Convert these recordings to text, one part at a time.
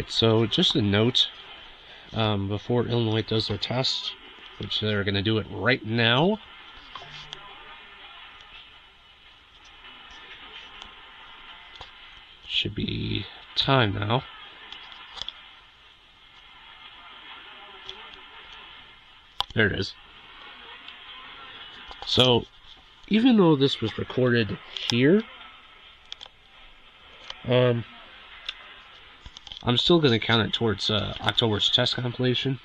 Alright, so just a note, before Illinois does their test, which they're going to do it right now. Should be time now. There it is. So, even though this was recorded here, I'm still going to count it towards October's test compilation,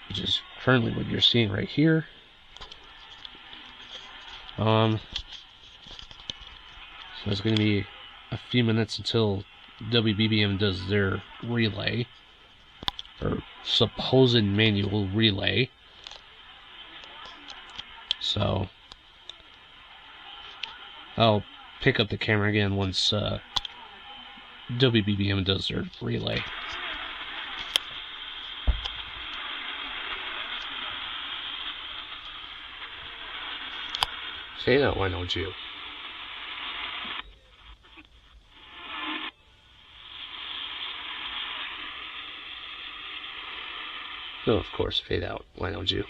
which is currently what you're seeing right here. So it's going to be a few minutes until WBBM does their relay, or supposed manual relay. So I'll pick up the camera again once WBBM does their relay. Say that, why don't you? No, of course, fade out. Why don't you?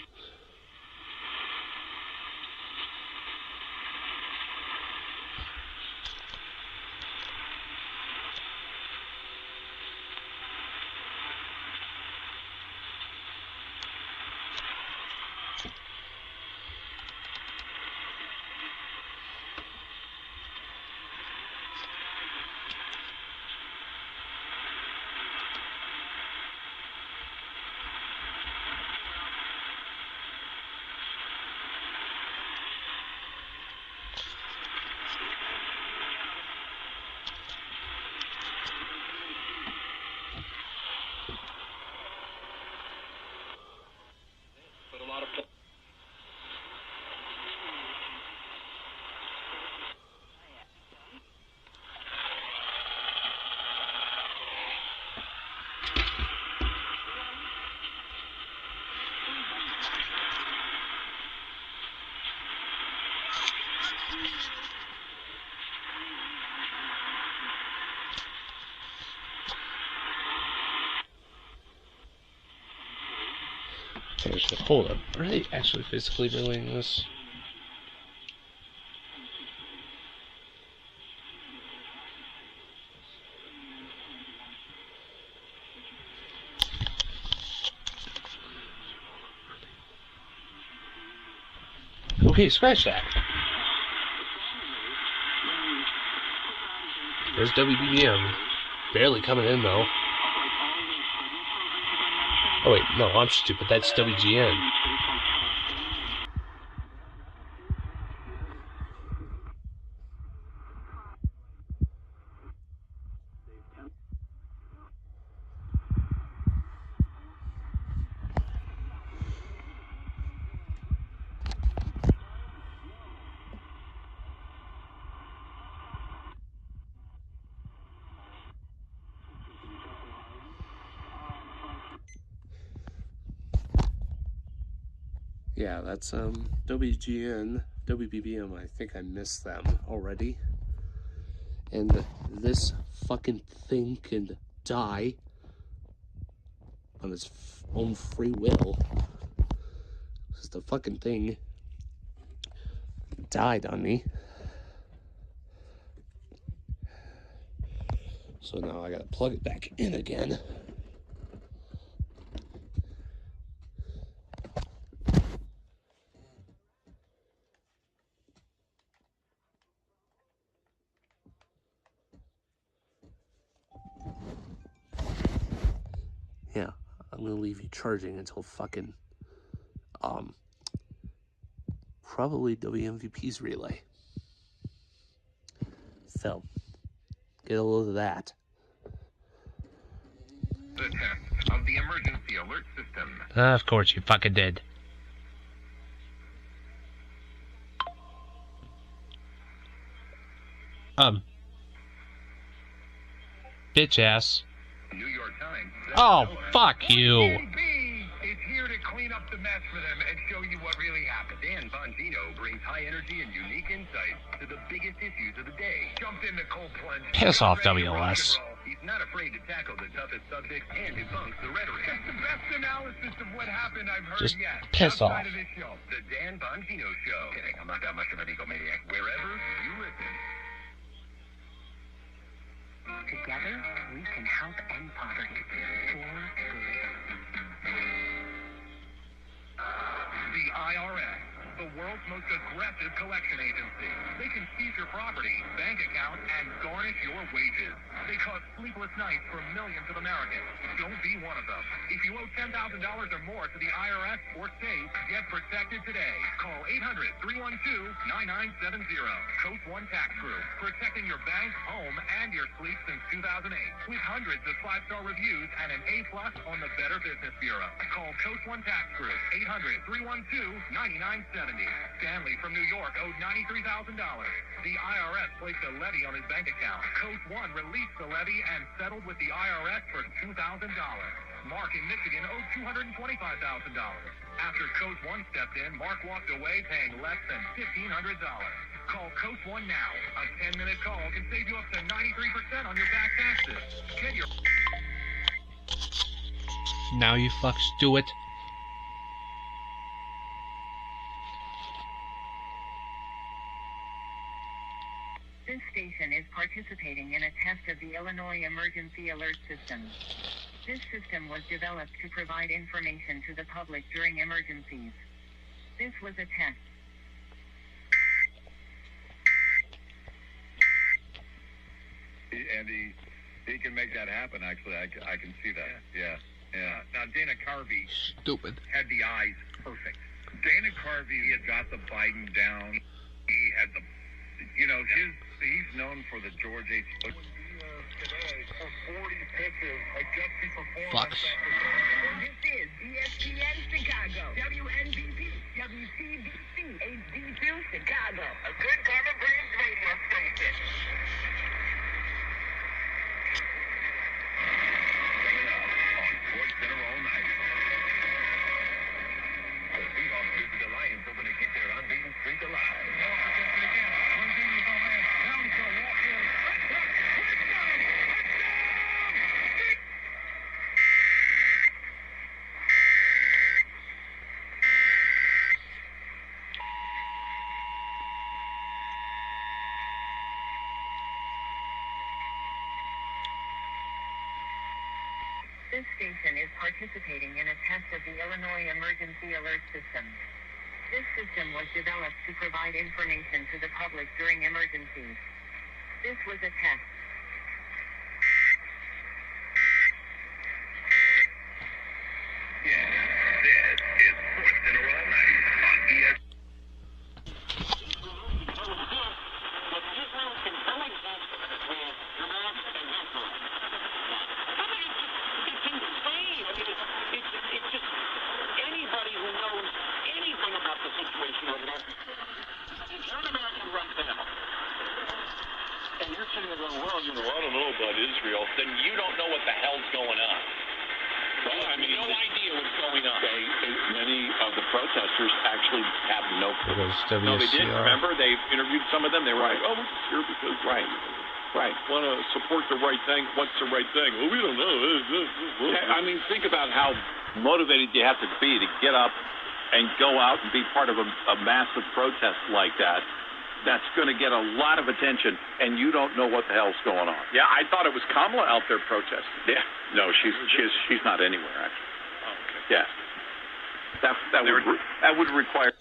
Hold up, are they actually physically relaying this? Okay, scratch that. There's WBBM. Barely coming in, though. Oh wait, no, I'm stupid. That's WGN. Yeah, that's WGN, WBBM. I think I missed them already. And this fucking thing can die on its own free will. Because the fucking thing died on me. So now I gotta plug it back in again. Yeah, I'm gonna leave you charging until fucking, probably WMVP's relay. So, get a load of that. The test of the emergency alert system. Of course you fucking did. Bitch ass. New York Times. Oh, fuck you. is here to clean up the mess for them and show you what really happened. Dan Bongino brings high energy and unique insights to the biggest issues of the day. Jumped in the cold plunge. Piss off, WLS. He's not afraid to tackle the toughest subjects and debunks the rhetoric. That's the best analysis of what happened I've heard Just yet. piss off. Outside of this show, the Dan Bongino Show. Kidding, I'm not that much of an egomaniac. Wherever you listen. Together, we can help end poverty for good. The IRS, the world's most aggressive collection agency. They can seize your property, bank account, and garnish your wages. They cause sleepless nights for millions of Americans. Don't be one of them. If you owe $10,000 or more to the IRS or state, get protected today. Call 800-312-9970. Coast One Tax Group, protecting your bank, home, and your sleep since 2008. With hundreds of 5-star reviews and an A+ on the Better Business Bureau. Call Coast One Tax Group, 800-312-9970. Stanley from New York owed $93,000. The IRS placed a levy on his bank account. Coast One released the levy and settled with the IRS for $2,000. Mark in Michigan owed $225,000. After Coast One stepped in, Mark walked away paying less than $1,500. Call Coast One now. A 10-minute call can save you up to 93% on your back taxes. Get your... Now you fucks do it. This station is participating in a test of the Illinois Emergency Alert System. This system was developed to provide information to the public during emergencies. This was a test. And he can make that happen, actually. I can see that. Yeah. Now, Dana Carvey Stupid. had the eyes perfect. Dana Carvey had got the Biden down. He had the, he's known for the George H. Bush. Fucks. This is ESPN Chicago, WNBP, WCBC, HD2 Chicago, a good Common Brands radio station. This station is participating in a test of the Illinois Emergency Alert System. This system was developed to provide information to the public during emergencies. This was a test. This is Sports Center all night on ES. Well, I don't know about Israel. Then you don't know what the hell's going on. Well, I mean, no idea what's going on. Many of the protesters actually have no. It was WCR. No, they did. Remember, they interviewed some of them. They were like, "Oh, we're just here because right. Want to support the right thing. What's the right thing? Well, we don't know." I mean, think about how motivated you have to be to get up and go out and be part of a massive protest like that. That's going to get a lot of attention, and you don't know what the hell's going on. Yeah, I thought it was Kamala out there protesting. Yeah, no, she's not anywhere actually. Oh, okay. Yeah, that would require.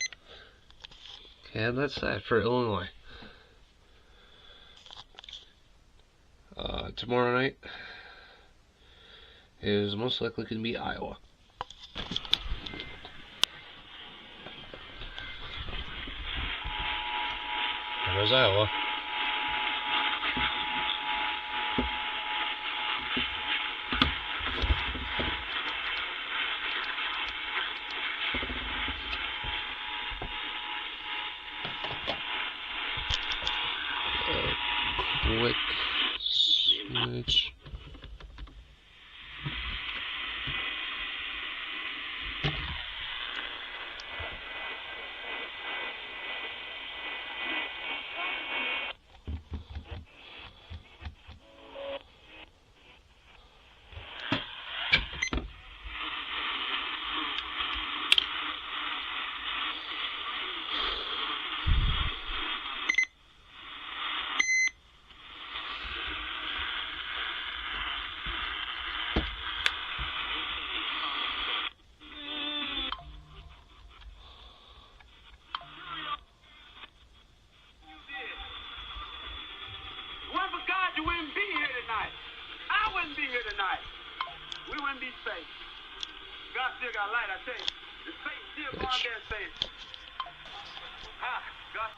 And that's that for Illinois. Tomorrow night is most likely going to be Iowa. There's Iowa. Quick switch. got light, I tell you. The face still on that face. Ah, God.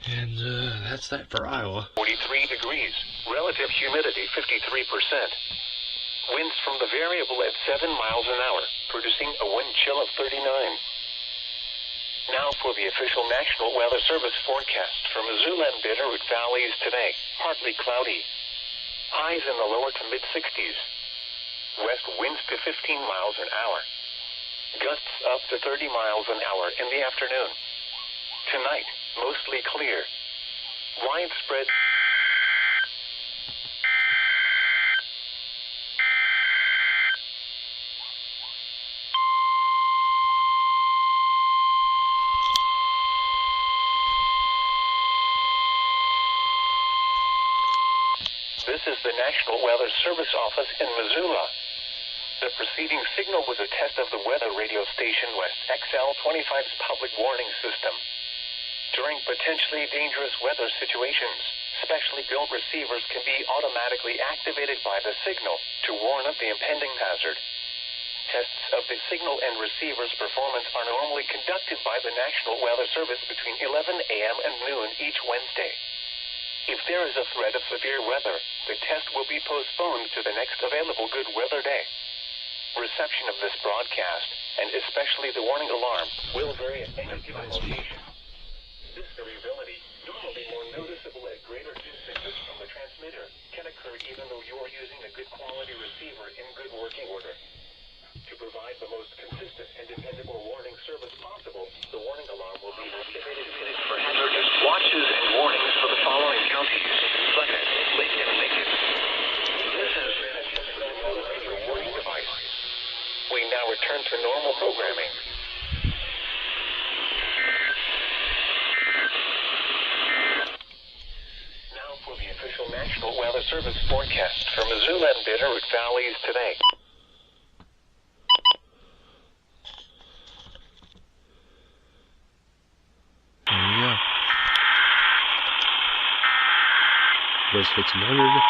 And that's that for Iowa. 43 degrees. Relative humidity 53%. Winds from the variable at 7 miles an hour, producing a wind chill of 39. Now for the official National Weather Service forecast for Missoula and Bitterroot Valleys today. Partly cloudy. Highs in the lower to mid-60s. West winds to 15 miles an hour. Gusts up to 30 miles an hour in the afternoon. Tonight, mostly clear. Widespread. This is the National Weather Service office in Missoula. The preceding signal was a test of the weather radio station West XL25's public warning system. During potentially dangerous weather situations, specially built receivers can be automatically activated by the signal to warn of the impending hazard. Tests of the signal and receiver's performance are normally conducted by the National Weather Service between 11 a.m. and noon each Wednesday. If there is a threat of severe weather, the test will be postponed to the next available good weather day. Reception of this broadcast, and especially the warning alarm, will vary at any given location. This variability, normally more noticeable at greater distances from the transmitter, can occur even though you are using a good quality receiver in good working order. To provide the most consistent and dependable warning service possible, the warning alarm will be activated for hazardous watches and warnings for the following counties: Gwinnett, Lake and Lincoln. This has been a radio warning device. We now return to normal programming. Now for the official National Weather Service forecast for Missoula and Bitterroot Valleys today. There you go. Voice 1500.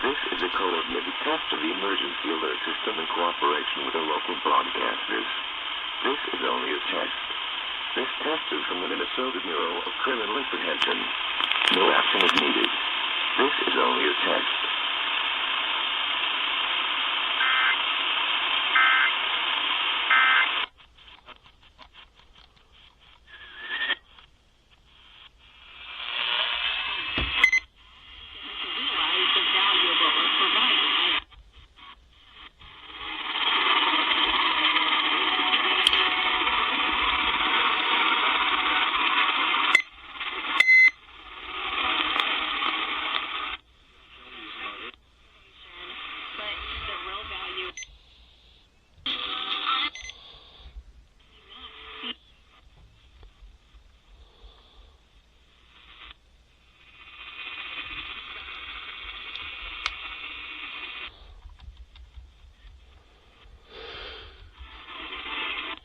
This is a coordinated test of the emergency alert system in cooperation with the local broadcasters. This is only a test. This test is from the Minnesota Bureau of Criminal Apprehension. No action is needed. This is only a test.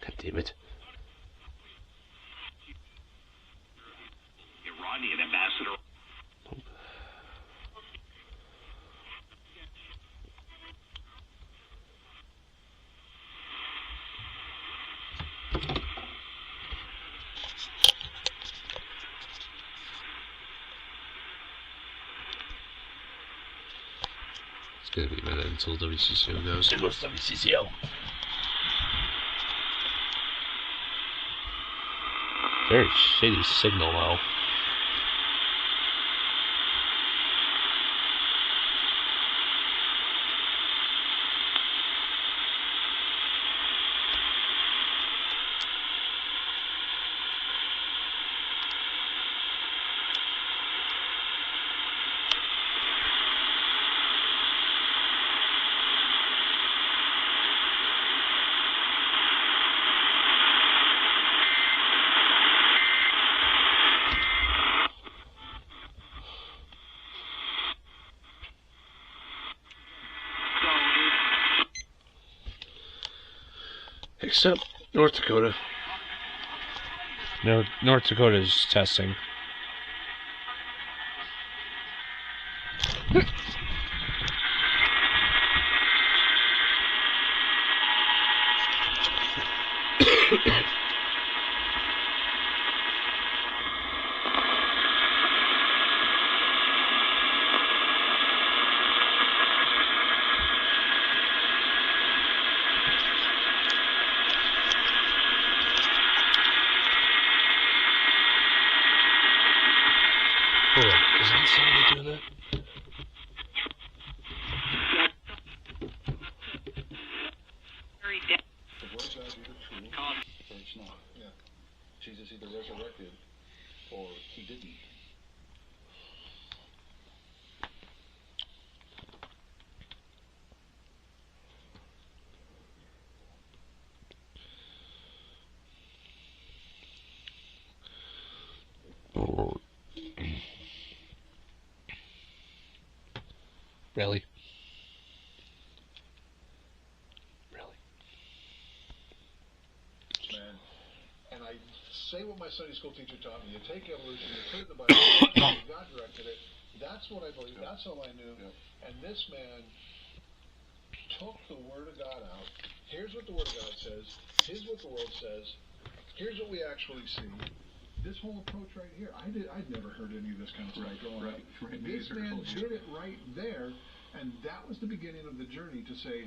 God damn it. Iranian ambassador. It's gonna be a minute until WCCO goes. Here goes WCCO. Very shitty signal though. Except North Dakota. North Dakota's testing. Hold on, is that somebody doing that? The word of God is either true or it's not. Yeah. Jesus either resurrected or he didn't. Really? Really? Man. And I say what my Sunday school teacher taught me. You take evolution, you put it in the Bible, God directed it. That's what I believe. Yep. That's all I knew. Yep. And this man took the Word of God out. Here's what the Word of God says. Here's what the world says. Here's what we actually see. This whole approach right here, I'd never heard any of this kind of stuff going on. Right. This man did it right there, and that was the beginning of the journey to say,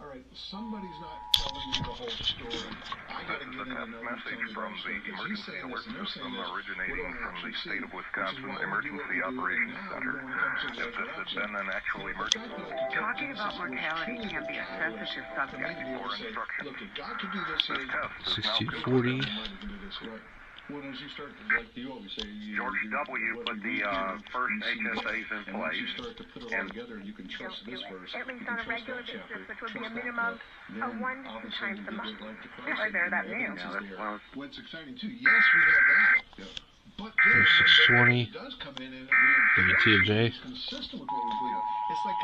all right, somebody's not telling me the whole story. I got to get in and know who's telling me the whole story. Because he's saying this, and they're saying this. Originating from the state of Wisconsin Emergency Operations Center. If this had been an actual emergency, Talking about mortality can be a sensitive subject. or instruction, Look, God could do this. this test is now 1640. Well, as you start, like you always say, George W. put the first HSAs in and once you place. start to put it all together, you can trust this verse. At least you on can a trust regular that chapter, basis, which would be a trust that minimum book. of Then, 1 to 2 all of a times sudden, a you month. give life to Christ, Yeah, and there, that the new. evidence is there. Well, What's exciting too, yes, we have that. Yeah. But then, when it does come in and Maybe T&J. it's consistent with what we believe. It's like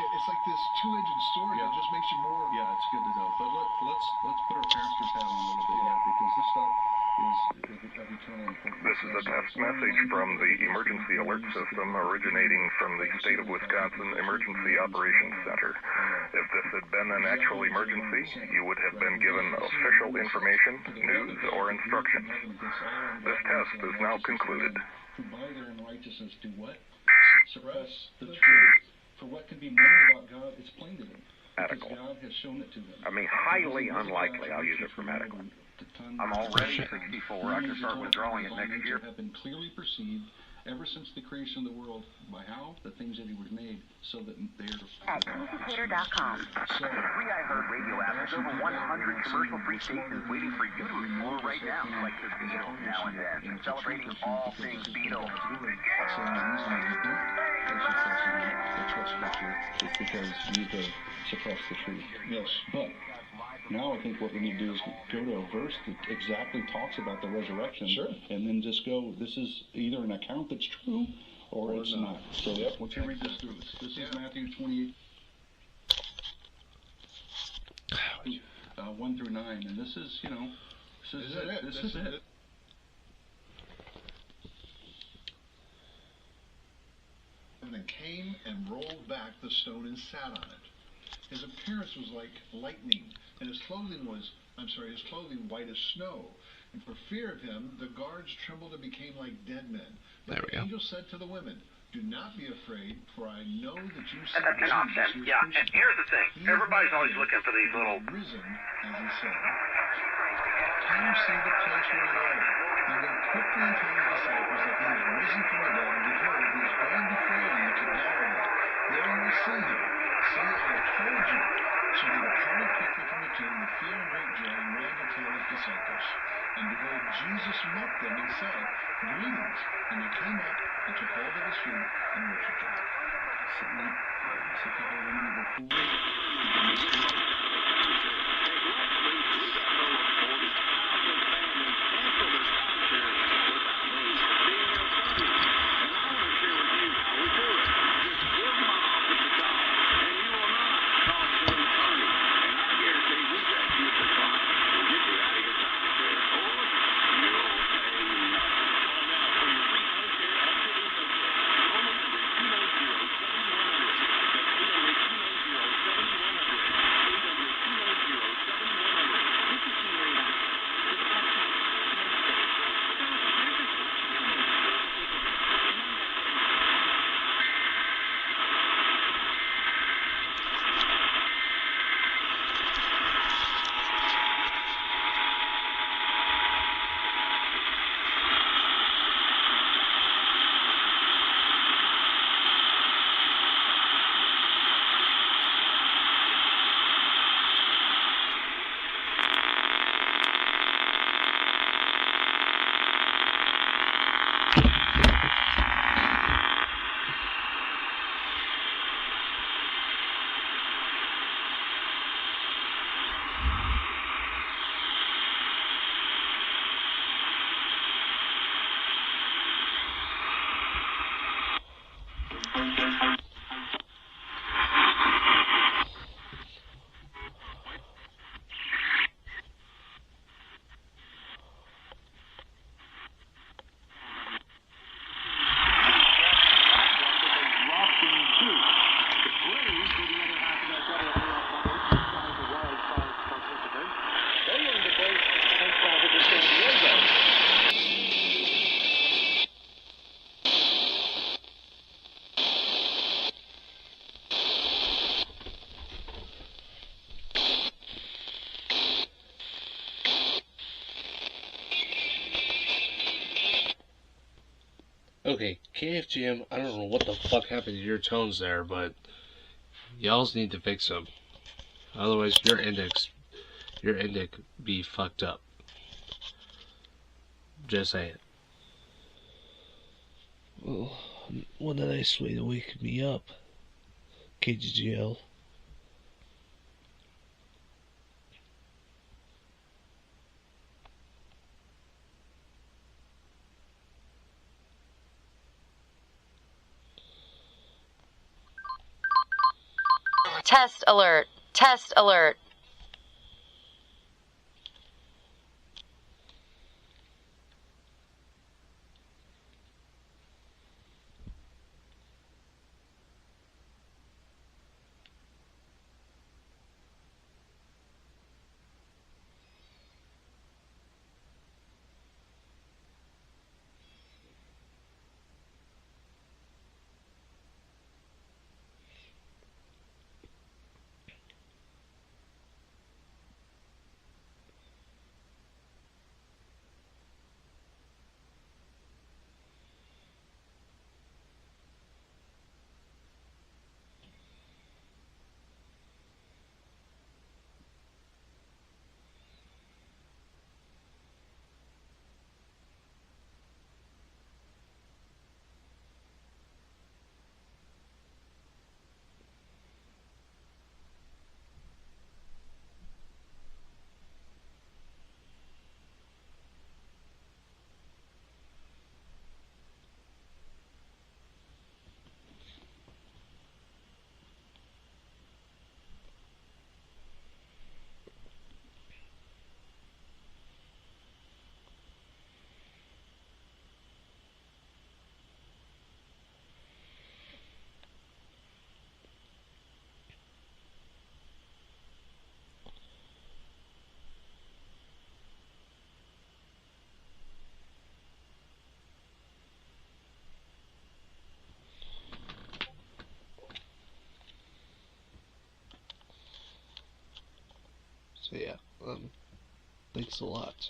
this two-edged sword that just makes you more. Yeah, it's good to know. But let's put our pastor's hat on a little bit, because this stuff is of eternal importance. This is a test message from the Emergency Alert System originating from the state of Wisconsin Emergency Operations Center. If this had been an actual emergency, you would have been given official information, news, or instructions. This test is now concluded. Who by their unrighteousness do what? suppress the truth. For what can be known about God, it's plain to them. Because Medical. God has shown it to them. I mean, highly unlikely I'll use it for medical. I'm already 64. I can start withdrawing it next year. Have been clearly perceived ever since the creation of the world by how? The things that he was made, so that they're... At newsdecatur.com. So, The free iHeartRadio app has over 100 commercial-free stations waiting for you to explore right now, like the Beatles now and then, celebrating all things Beatles. So the reason they don't trust the truth is because you need to suppress the truth. Yes. But now I think what we need to do is go to a verse that exactly talks about the resurrection. Sure. And then just go, this is either an account that's true or it's not. So once you read this through, this is Matthew 28, 1 through 9. And this is, this is it. This is it. And then came and rolled back the stone and sat on it. His appearance was like lightning, and his clothing white as snow. And for fear of him, the guards trembled and became like dead men. But the angel said to the women, "Do not be afraid, for I know that you seek That's nonsense. Jesus, Yeah, and here's the thing. Everybody's always looking for these little... risen, as he said. Can you see the place where he lay? And go quickly and tell his disciples that he is risen from the dead, and behold, he is going before you to Galilee. There you will see him. See, I have told you. So they departed quickly from the tomb with fear and great joy, and ran to tell his disciples. And behold, Jesus met them and said, "Greetings." And they came up and took hold of his feet and worshipped him. Okay, KFGM, I don't know what the fuck happened to your tones there, but y'all's need to fix them. Otherwise, your index be fucked up. Just saying. Well, what a nice way to wake me up, KGGL. Test alert. Test alert. So yeah, thanks a lot.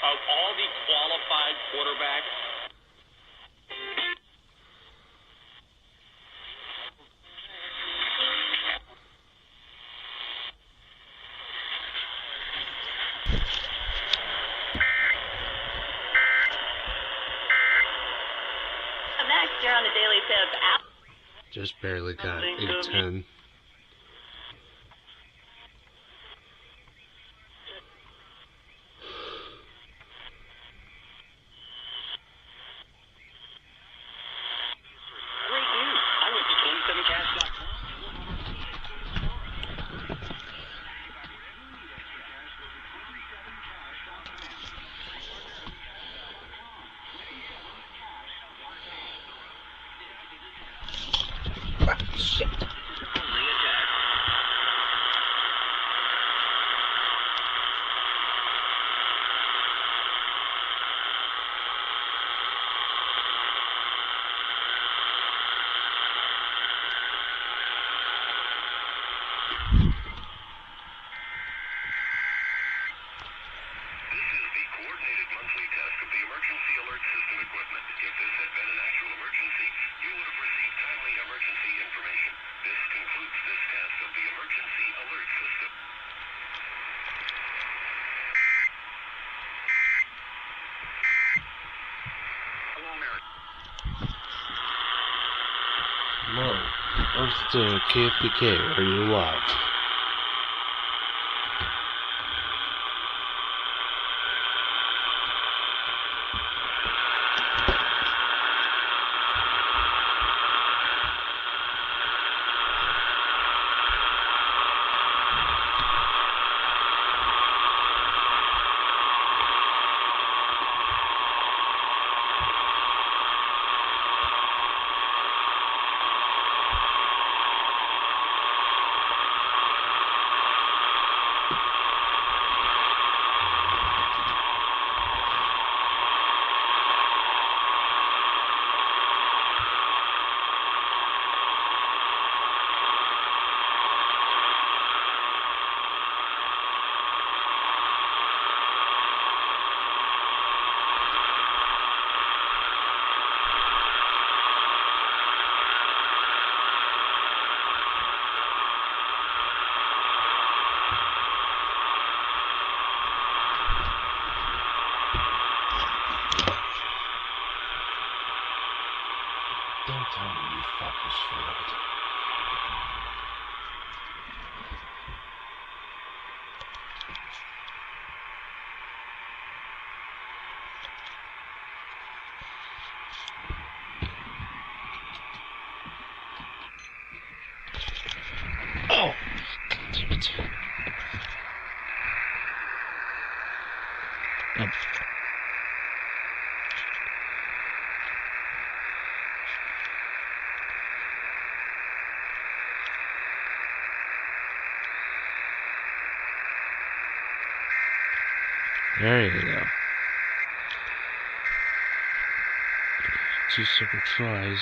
Of all the qualified quarterbacks, Next, you're on the Daily Tip app. Just barely got 810. great news. I went to 27cash.com. Shit. Hello, Earth to KFPK, are you live? Don't tell me you fuckers failed. Oh! God damn it. Oh. There you go. 2 separate tries.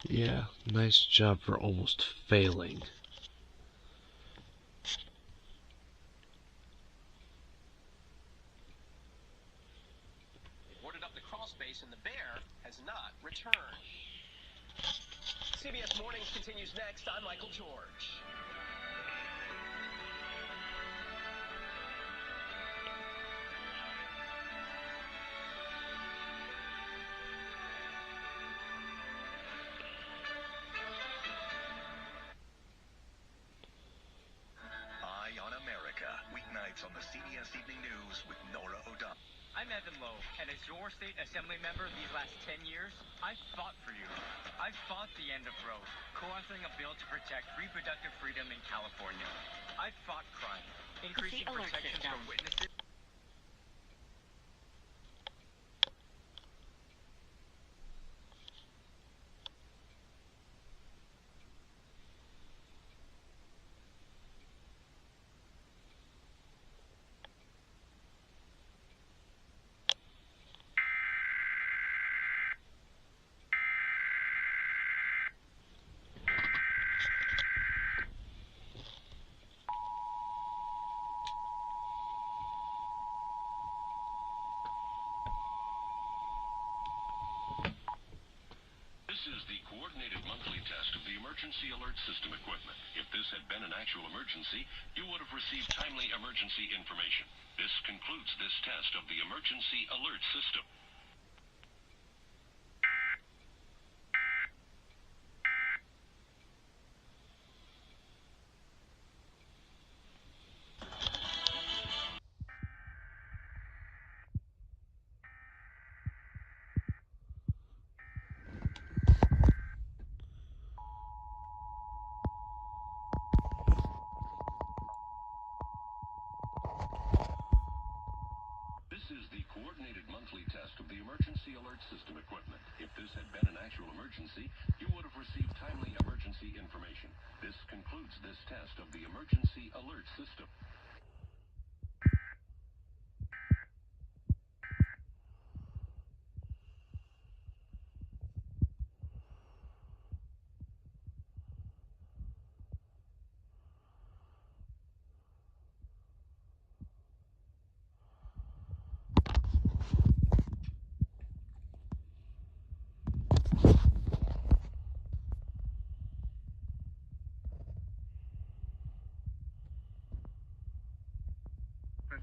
Yeah, nice job for almost failing. Boarded up the crawl space and the bear has not returned. CBS Mornings continues next. I'm Michael George. Eye on America, weeknights on the CBS Evening News with Nora O'Donnell. I'm Evan Lowe, and as your state assembly member these last 10 years, I've fought for you. I've fought the end of Roe, co-authoring a bill to protect reproductive freedom in California. I've fought crime, increasing protections for witnesses. This is the coordinated monthly test of the emergency alert system equipment. If this had been an actual emergency, you would have received timely emergency information. This concludes this test of the emergency alert system. This is the coordinated monthly test of the emergency alert system equipment. If this had been an actual emergency, you would have received timely emergency information. This concludes this test of the emergency alert system.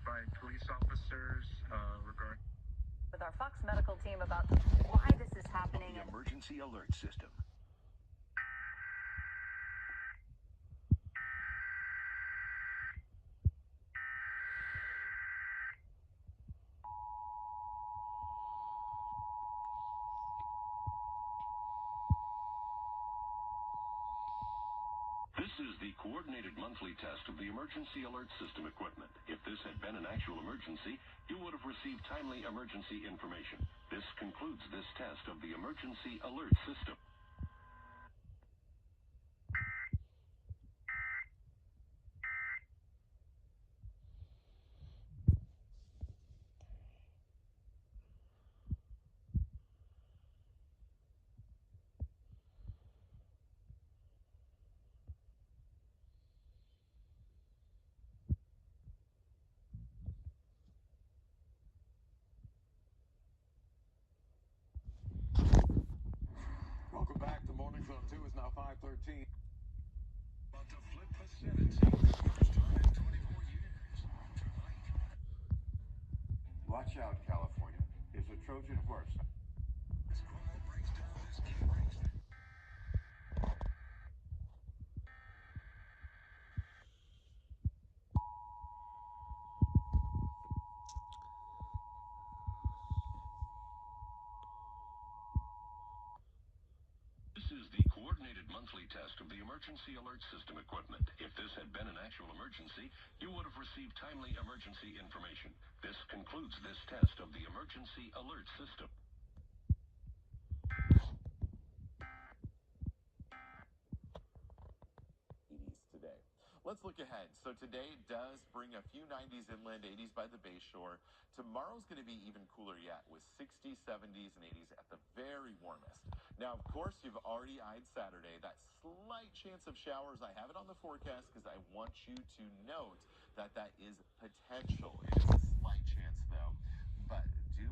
By police officers regarding with our Fox medical team about why this is happening. the emergency alert system. This is the coordinated monthly test of the emergency alert system equipment. If this had been an actual emergency, you would have received timely emergency information. This concludes this test of the emergency alert system. Welcome back. The Morning Zone 2 is now 5:13. About to flip the Senate seat for the first time in 24 years. Watch out, California. Is a Trojan horse. As Cuomo breaks down this key race. This is the coordinated monthly test of the emergency alert system equipment. If this had been an actual emergency, you would have received timely emergency information. This concludes this test of the emergency alert system. Today. Let's look ahead. So today does bring a few 90s inland, 80s by the Bay Shore. Tomorrow's going to be even cooler yet with 60s, 70s, and 80s at the very warmest. Now, of course, you've already eyed Saturday. That slight chance of showers, I have it on the forecast because I want you to note that that is potential. It is a slight chance, though. But do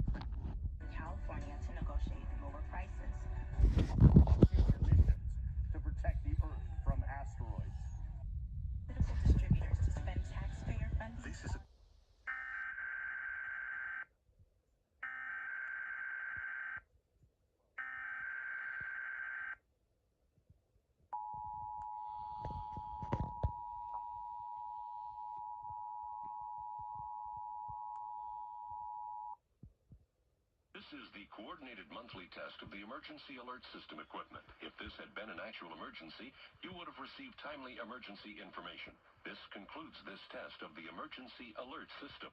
California to negotiate lower prices. To protect the Earth from asteroids. Distributors to spend taxpayer funds. This is This is the coordinated monthly test of the emergency alert system equipment. If this had been an actual emergency, you would have received timely emergency information. This concludes this test of the emergency alert system.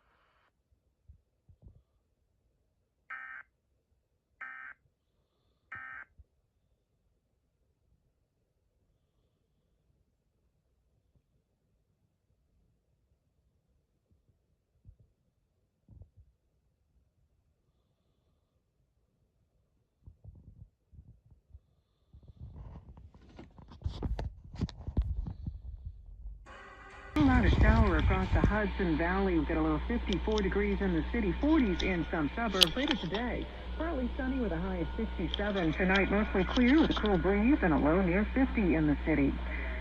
Out a shower across the Hudson Valley. We've got a low 54 degrees in the city, 40s in some suburbs. Later today, partly sunny with a high of 67. Tonight, mostly clear with a cool breeze and a low near 50 in the city.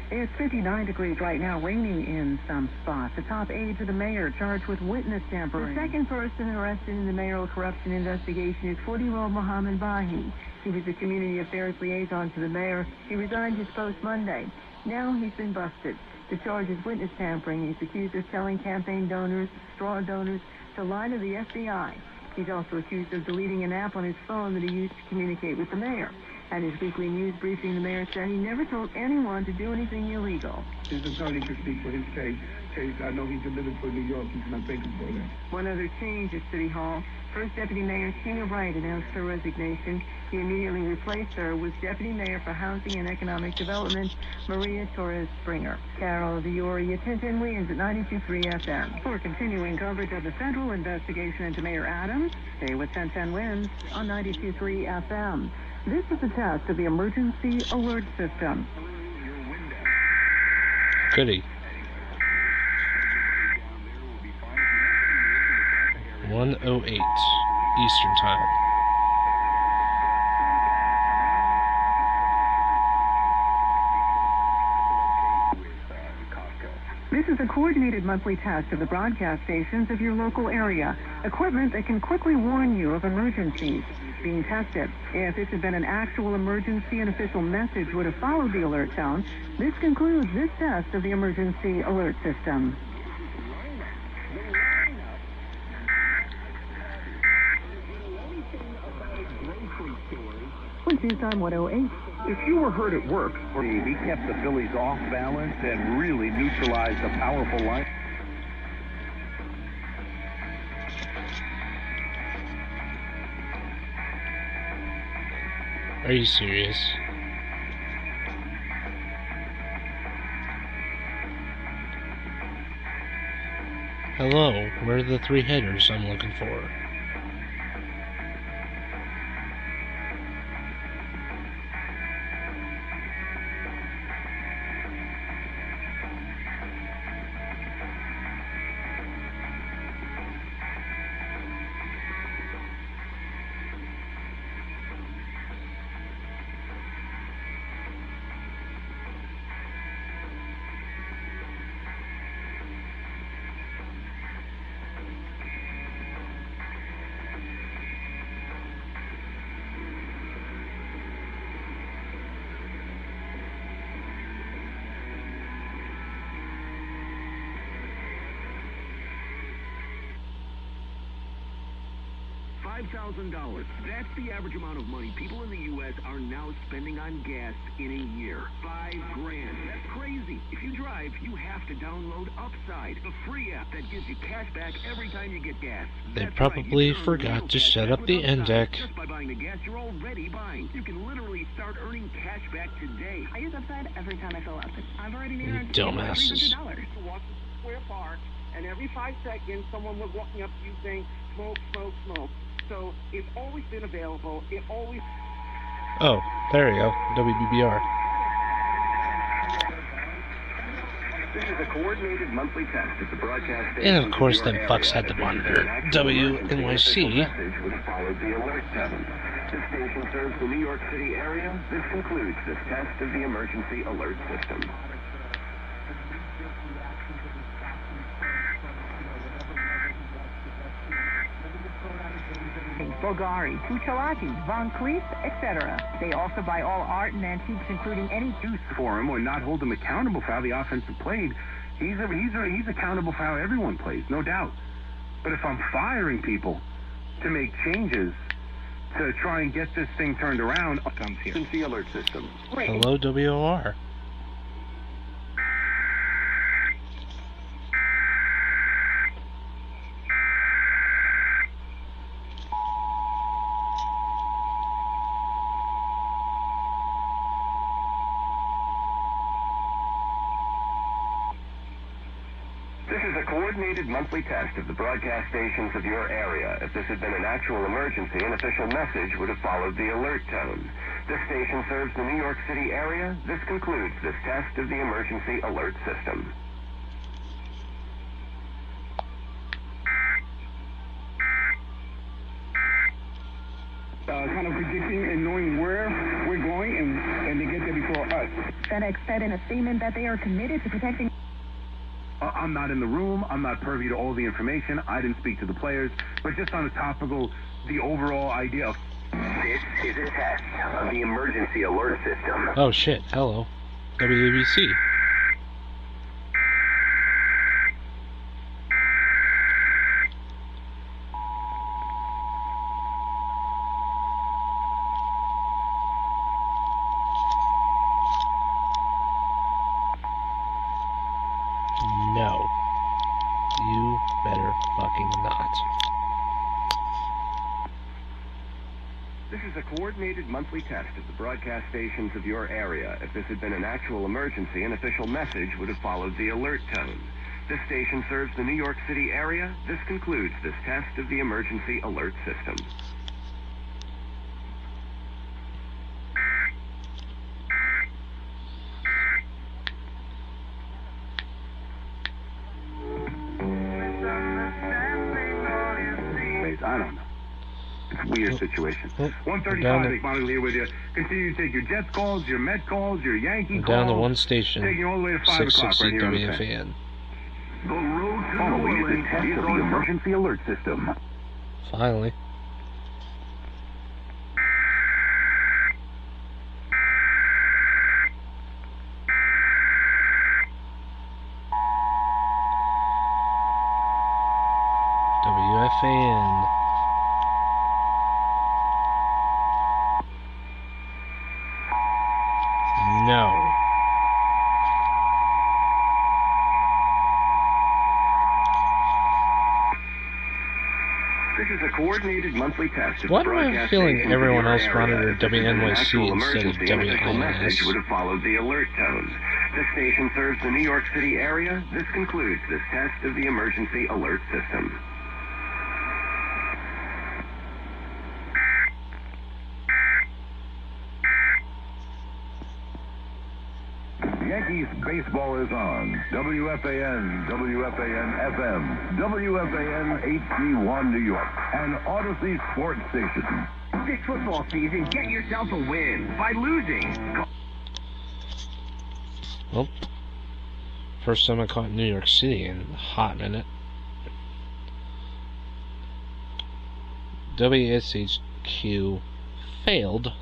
It's 59 degrees right now, raining in some spots. The top aide to the mayor charged with witness tampering. The second person arrested in the mayoral corruption investigation is 40-year-old Mohammed Bahi. He was the community affairs liaison to the mayor. He resigned his post Monday. Now he's been busted. The charge is witness tampering. He's accused of telling campaign donors, straw donors, to lie to the FBI. He's also accused of deleting an app on his phone that he used to communicate with the mayor. At his weekly news briefing, the mayor said he never told anyone to do anything illegal. His attorney can speak for his case. I know he delivered for New York. He's not thinking for that. One other change at City Hall. First Deputy Mayor Tina Wright announced her resignation. He immediately replaced her with Deputy Mayor for Housing and Economic Development, Maria Torres Springer. Carol Viore, 1010 Wins at 92.3 FM. For continuing coverage of the federal investigation into Mayor Adams, stay with 1010 Wins on 92.3 FM. This is a test of the emergency alert system. Goody. 1:08 Eastern Time. This is a coordinated monthly test of the broadcast stations of your local area. Equipment that can quickly warn you of emergencies being tested. If this had been an actual emergency, an official message would have followed the alert tone. This concludes this test of the emergency alert system. News Time 108. If you were hurt at work, or he kept the Phillies off balance and really neutralized a powerful line. Are you serious? Hello, where are the 3 hitters I'm looking for? $5,000. That's the average amount of money people in the U.S. are now spending on gas in a year. $5,000. That's crazy. If you drive, you have to download Upside, the free app that gives you cash back every time you get gas. They probably forgot to set up the index. Just by buying the gas you're already buying. You can literally start earning cash back today. I use Upside every time I fill up. I've already made around Dumbasses. $300. Washington Square Park, and every 5 seconds someone was walking up to you saying, smoke, smoke, smoke. So it's always been available. It always. Oh, there you go. WBBR. This is a coordinated monthly test at the broadcast station. And of course, them fucks had to monitor WNYC. Followed the alert tone. This station serves the New York City area. This concludes this test of the emergency alert system. Bulgari, Pucciolati, Von Cleef, etc. They also buy all art and antiques, including any juice for him or not hold him accountable for how the offense is played. He's accountable for how everyone plays, no doubt. But if I'm firing people to make changes to try and get this thing turned around, comes here. The alert system. Hello, WOR. Coordinated monthly test of the broadcast stations of your area. If this had been an actual emergency, an official message would have followed the alert tone. This station serves the New York City area. This concludes this test of the emergency alert system. Kind of predicting and knowing where we're going and they get there before us. FedEx said in a statement that they are committed to protecting. I'm not in the room. I'm not privy to all the information. I didn't speak to the players. But just on a topical, the overall idea of... This is a test of the emergency alert system. Oh shit, hello. WABC. No. You better fucking not. This is a coordinated monthly test of the broadcast stations of your area. If this had been an actual emergency, an official message would have followed the alert tone. This station serves the New York City area. This concludes this test of the emergency alert system. I don't know. It's a weird situation. 135, Nick Monagle here with you. Continue to take your Jets calls, your Met calls, your Yankee calls. Down to one station. Taking all the way to 5 o'clock right here on the WFAN. Following is a test of the emergency alert system. Finally. WFAN. monthly test of Why the do I have a broadcast feeling stations everyone of your else area. monitored If this had been an WNYC actual instead of emergency, an official message WINS? would have followed the alert tone. This station serves the New York City area. This concludes this test of the emergency alert system. Yankees baseball is on. WFAN, WFAN-FM, WFAN HD1 New York, and Odyssey Sports Station. This football season, get yourself a win by losing. Well, first time I caught New York City in a hot minute. WSHQ failed.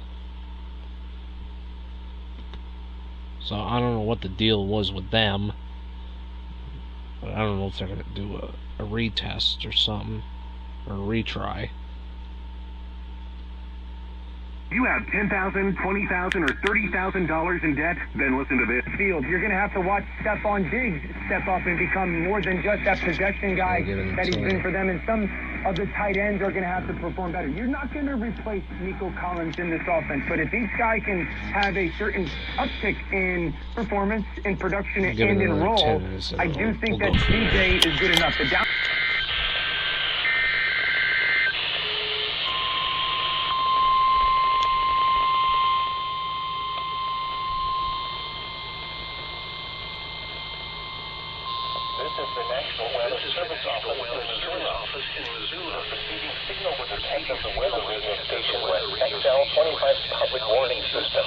So I don't know what the deal was with them. But I don't know if they're going to do a retest or something. Or a retry. You have $10,000, $20,000, or $30,000 in debt? Then listen to this. Field, you're going to have to watch Stephon Diggs step up and become more than just that possession guy that he's been for them. And some of the tight ends are going to have to perform better. You're not going to replace Nico Collins in this offense, but if each guy can have a certain uptick in performance, in production, and in role, I do think that DJ is good enough. This is the National Weather Service Office in Missoula. Receiving signal with the tank of the weather radio station West XL 25 public warning system.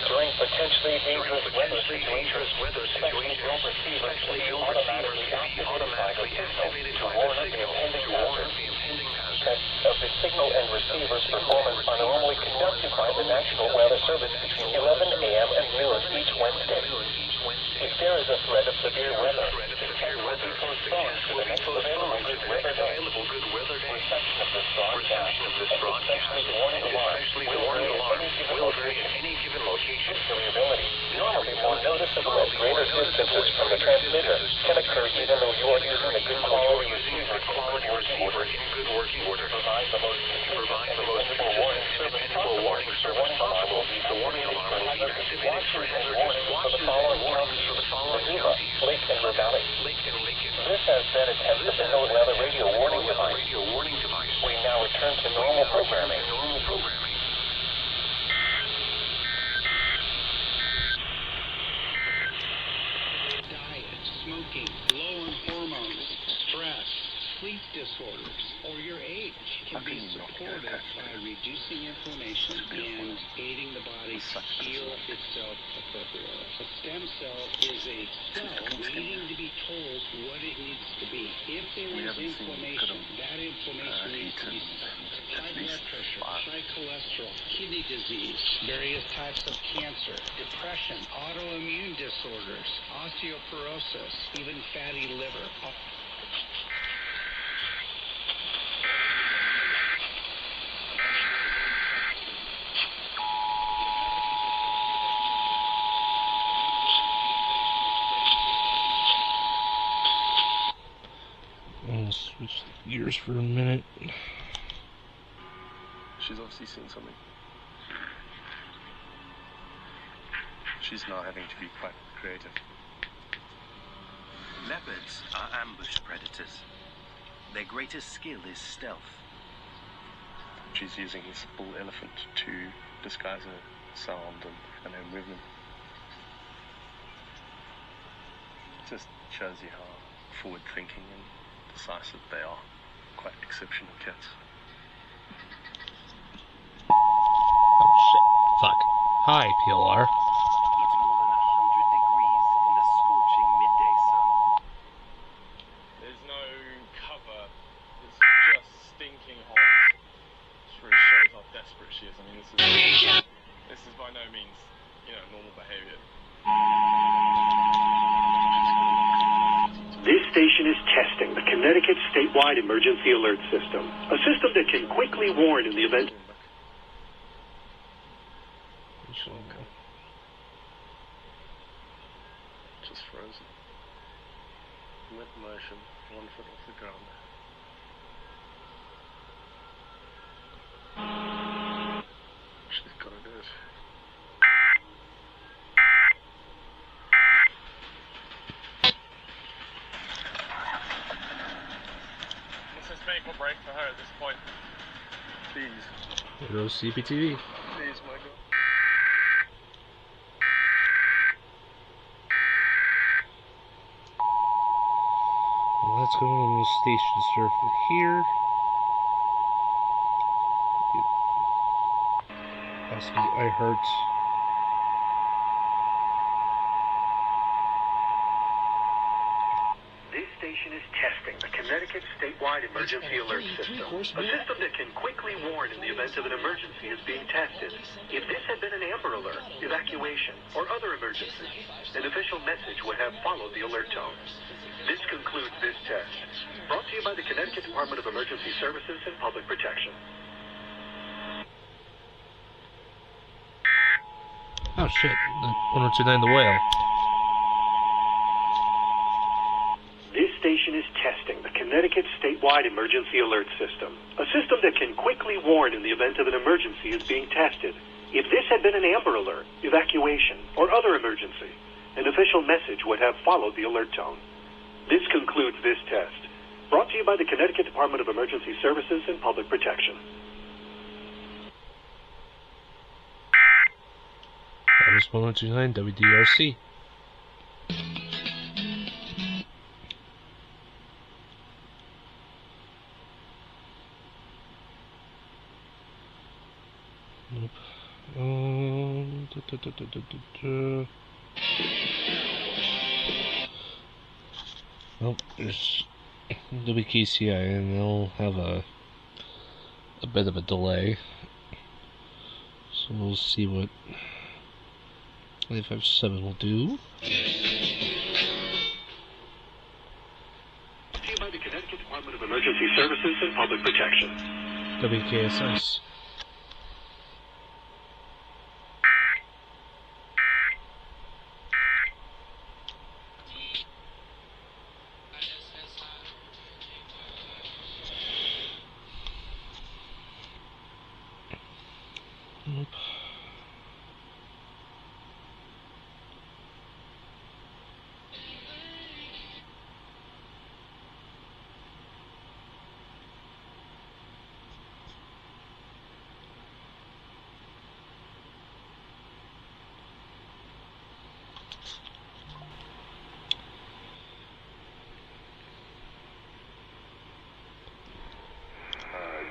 During potentially dangerous weather situations, sections will receive automatically activated to warn of the impending hazard. Tests of the signal and receiver's performance are normally conducted by the National Weather Service between 11 a.m. and noon each Wednesday. If there is a threat of severe weather, the test will be postponed to the next available good weather day. Reception of this broadcast, especially the warning alarm, will vary at any given location. Variability, normally more noticeable at greater distances from the transmitter, can occur even though you are using a good quality receiver in good working order. To provide the most dependable warning service possible, the warning alarm will be activated for hazardous watches and warnings for the following counties: Lake and Ravalli. This has been a test of the NOAA radio warning device. We now return to normal programming. Diet, smoking, low on hormones, stress, sleep disorders, or your age can be supported by reducing inflammation and aiding the body to heal itself appropriately. A stem cell is a cell waiting to be told what it needs to be. If there is inflammation, that inflammation needs to be stopped. High blood pressure, high cholesterol, kidney disease, various types of cancer, depression, autoimmune disorders, osteoporosis, even fatty liver. I'll switch gears for a minute. She's obviously seen something. She's now having to be quite creative. Leopards are ambush predators. Their greatest skill is stealth. She's using this bull elephant to disguise her sound and her movement. It just shows you how forward-thinking and decisive they are. Quite exceptional cats. Oh shit. Fuck. Hi, PLR. It's more than 100 degrees in the scorching midday sun. There's no cover. It's just stinking hot. Which really shows how desperate she is. I mean, this is by no means, normal behavior. This station is testing the Connecticut statewide emergency alert system, a system that can quickly warn in the event. Just frozen. Mid motion, 1 foot off the ground. right for her at this point. Please. There goes CPTV. Please, my girl. Let's go on the station surfer here. Possibly I heard. This station is testing the Connecticut statewide emergency alert system, a system that can quickly warn in the event of an emergency is being tested. If this had been an Amber Alert, evacuation, or other emergency, an official message would have followed the alert tone. This concludes this test. Brought to you by the Connecticut Department of Emergency Services and Public Protection. Oh shit, 1029 The Whale. This station is testing the Connecticut statewide emergency alert system, a system that can quickly warn in the event of an emergency is being tested. If this had been an Amber Alert, evacuation, or other emergency, an official message would have followed the alert tone. This concludes this test. Brought to you by the Connecticut Department of Emergency Services and Public Protection. That was 1029 WDRC. Nope. Well, there's WKCI, and they'll have a bit of a delay, so we'll see what 25.7 will do. Brought to you by the Connecticut Department of Emergency Services and Public Protection. WKSS. Nope.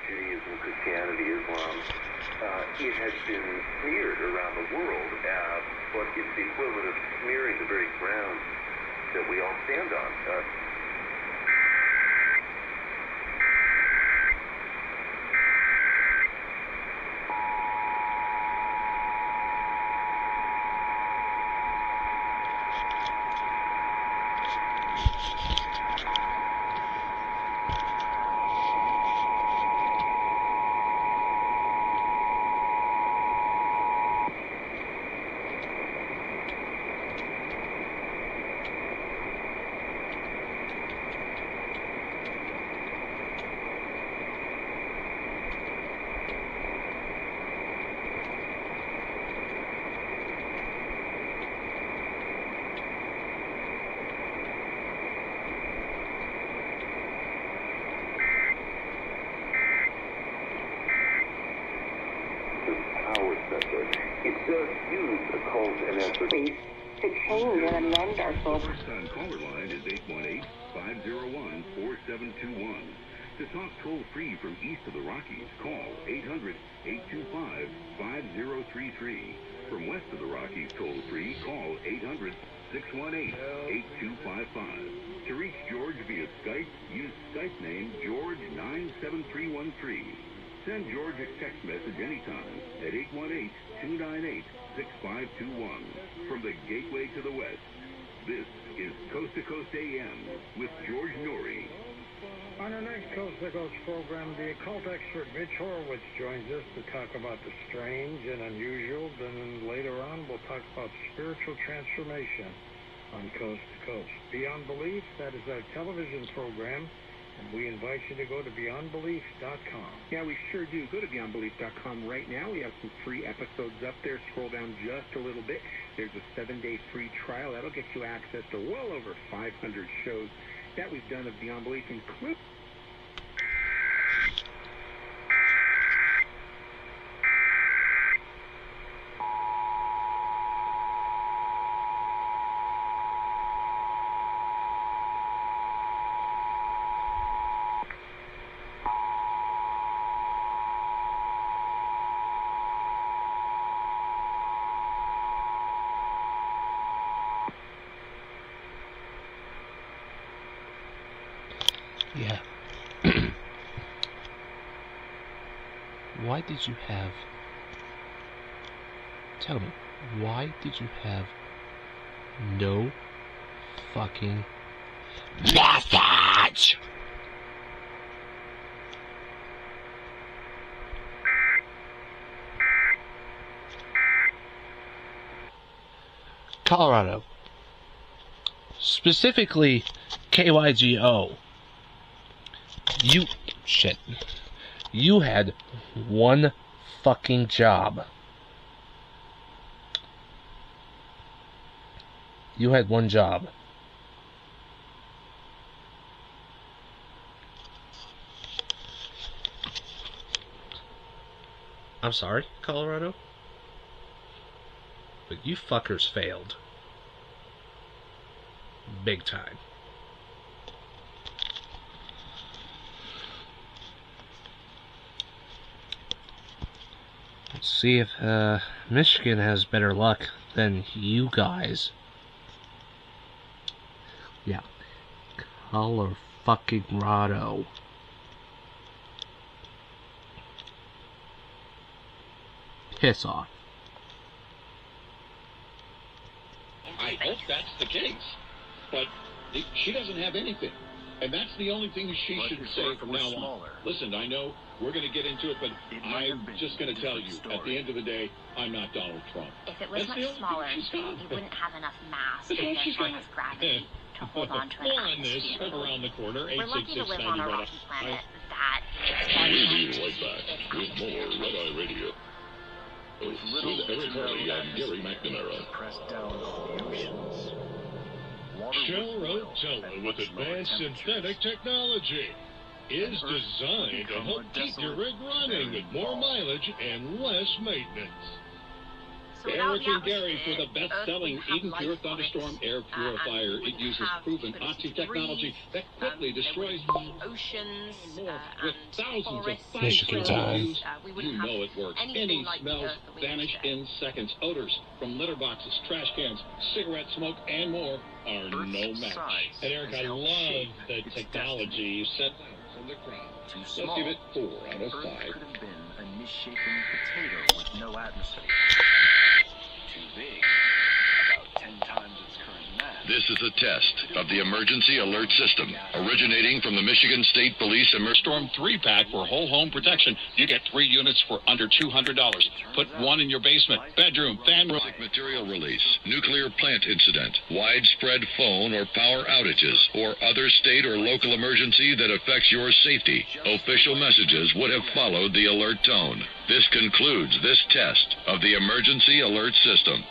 Judaism, Christianity, Islam, it has been smeared around the world, but it's the equivalent of smearing the very ground that we all stand on. It does use occult and esoteric to change and amend our soul. The first time caller line is 818-501-4721. To talk toll-free from east of the Rockies, call 800-825-5033. From west of the Rockies toll-free, call 800-618-8255. To reach George via Skype, use Skype name George97313. Send George a text message anytime at 818-298-6521. From the Gateway to the West, this is Coast to Coast AM with George Norrie. On our next Coast to Coast program, the occult expert Mitch Horowitz joins us to talk about the strange and unusual. Then later on, we'll talk about spiritual transformation on Coast to Coast. Beyond Belief, that is our television program. And we invite you to go to BeyondBelief.com. Yeah, we sure do. Go to BeyondBelief.com right now. We have some free episodes up there. Scroll down just a little bit. There's a 7-day free trial. That'll get you access to well over 500 shows that we've done of Beyond Belief, including... Why did you have... Tell me, why did you have no fucking message? Colorado. Specifically, KYGO. You had one fucking job. You had one job. I'm sorry, Colorado, but you fuckers failed. Big time. Let's see if Michigan has better luck than you guys. Yeah. Color-fucking-rado. Piss off. I hope that's the case. But she doesn't have anything. And that's the only thing she should say from now on. Listen, I know we're going to get into it, but I'm just going to tell you, at the end of the day, I'm not Donald Trump. If it was much smaller, he wouldn't have enough mass and enough gravity to hold on to an atmosphere. Around the corner, We're lucky to live on a rocky planet that We'll be right back with more Red Eye Radio. With Eric Harley and Gary McNamara. Press down on the oceans. Shell Rotella with advanced synthetic technology is designed to help keep your rig running with more mileage and less maintenance. Eric and Gary for the best-selling Eden Pure Thunderstorm Air Purifier. It uses proven Oxy technology that quickly destroys oceans with thousands of Michigan time. You know it works. Any smells vanish in seconds. Odors from litter boxes, trash cans, cigarette smoke, and more are no match. And Eric, I love the technology you set from the crowd. Let's give it 4 out of 5. Could have been a misshapen potato with no atmosphere. Too big, about 10 times its current mass. This is a test of the emergency alert system, originating from the Michigan State Police Storm 3-pack for whole home protection. You get 3 units for under $200. Put 1 in your basement, bedroom, fan room. Material release, nuclear plant incident, widespread phone or power outages, or other state or local emergency that affects your safety. Official messages would have followed the alert tone. This concludes this test of the emergency alert system.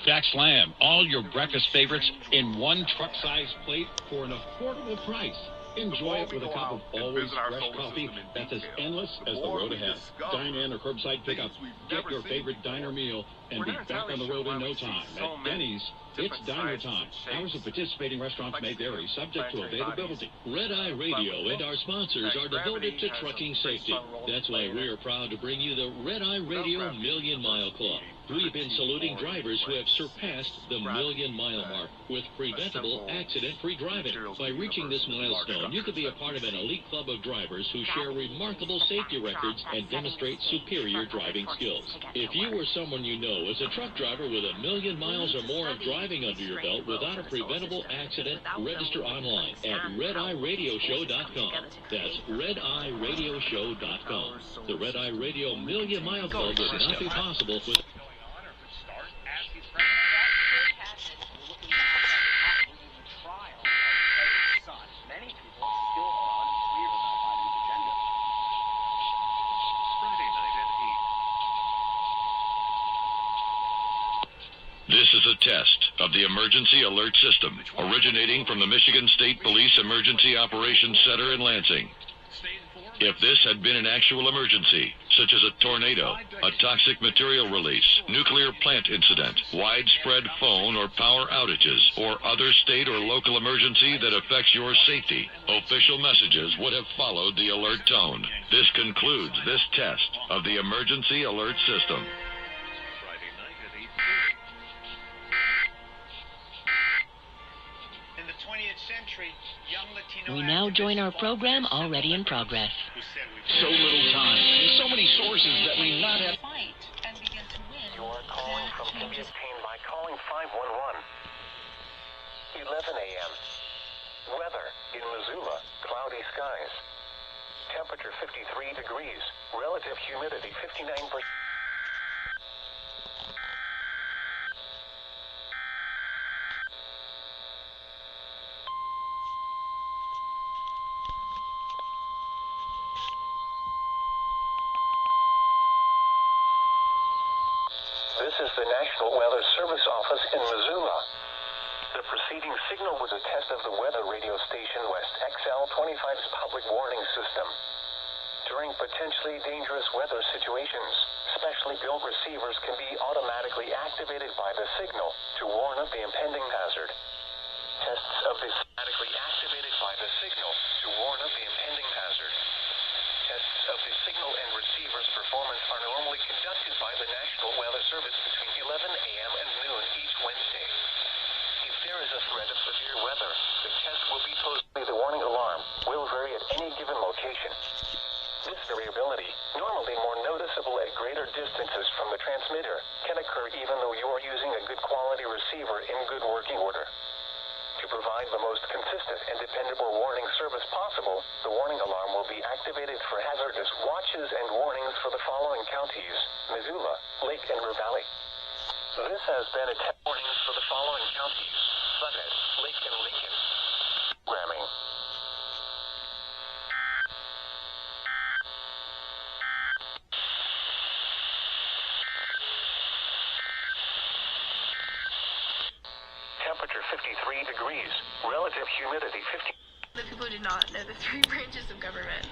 Jack Slam, all your breakfast favorites in one truck-sized plate for an affordable price. Enjoy it with a cup of always fresh coffee that's as endless as the road ahead. Dine in or curbside pickup. Get your favorite diner meal and be back on the road in no time. At Denny's, it's diner time. Hours of participating restaurants may vary, subject to availability. Red Eye Radio and our sponsors are devoted to trucking safety. That's why we're proud to bring you the Red Eye Radio Million Mile Club. We've been saluting drivers who have surpassed the million-mile mark with preventable, accident-free driving. By reaching this milestone, you could be a part of an elite club of drivers who share remarkable safety records and demonstrate superior driving skills. If you or someone you know is a truck driver with 1 million miles or more of driving under your belt without a preventable accident, register online at RedEyeRadioShow.com. That's RedEyeRadioShow.com. The Red Eye Radio Million Mile Club would not be possible with... This is a test of the emergency alert system, originating from the Michigan State Police Emergency Operations Center in Lansing. If this had been an actual emergency, such as a tornado, a toxic material release, nuclear plant incident, widespread phone or power outages, or other state or local emergency that affects your safety, official messages would have followed the alert tone. This concludes this test of the emergency alert system. In the 20th century, We now join our program already in progress. So little time, and so many sources that may not have... You are calling from can be obtained by calling 511. 11 a.m. Weather in Missoula, cloudy skies. Temperature 53 degrees. Relative humidity 59%. This is the National Weather Service Office in Missoula. The preceding signal was a test of the weather radio station West XL25's public warning system. During potentially dangerous weather situations, specially built receivers can be automatically activated by the signal to warn of the impending hazard. Tests of the automatically activated by the signal to warn of the impending hazard. Tests of the signal and receiver's performance are normally conducted by the National Weather Service between 11 a.m. and noon each Wednesday. If there is a threat of severe weather, the test will be posted. The warning alarm will vary at any given location. This variability, normally more noticeable at greater distances from the transmitter, can occur even though you are using a good quality receiver in good working order. To provide the most consistent and dependable warning service possible, the warning alarm will be activated for hazardous watches and warnings for the following counties: Missoula, Lake and River Valley. This has been a warnings for the following counties: Buckhead, Lake and Lincoln. Programming. Temperature 53 degrees. Relative humidity 50. The people did not know the three branches of government.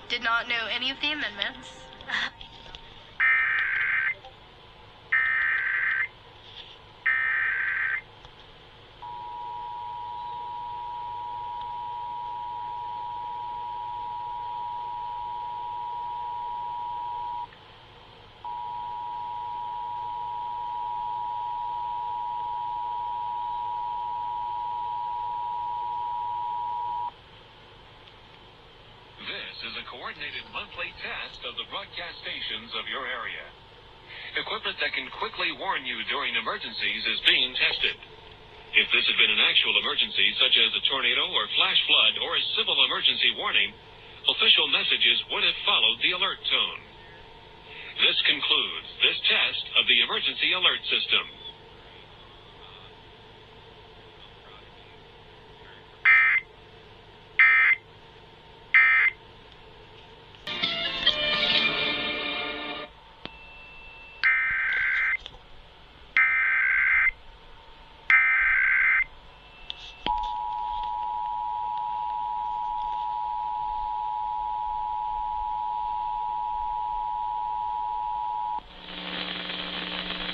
Did not know any of the amendments. This is a coordinated monthly test of the broadcast stations of your area. Equipment that can quickly warn you during emergencies is being tested. If this had been an actual emergency, such as a tornado or flash flood or a civil emergency warning, official messages would have followed the alert tone. This concludes this test of the emergency alert system.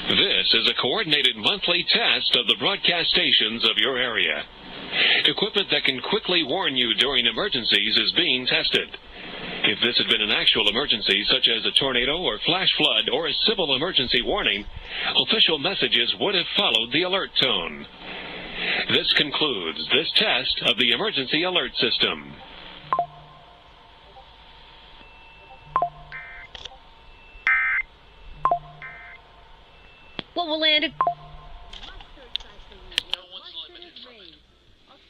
This is a coordinated monthly test of the broadcast stations of your area. Equipment that can quickly warn you during emergencies is being tested. If this had been an actual emergency, such as a tornado or flash flood or a civil emergency warning, official messages would have followed the alert tone. This concludes this test of the emergency alert system. What will land? Of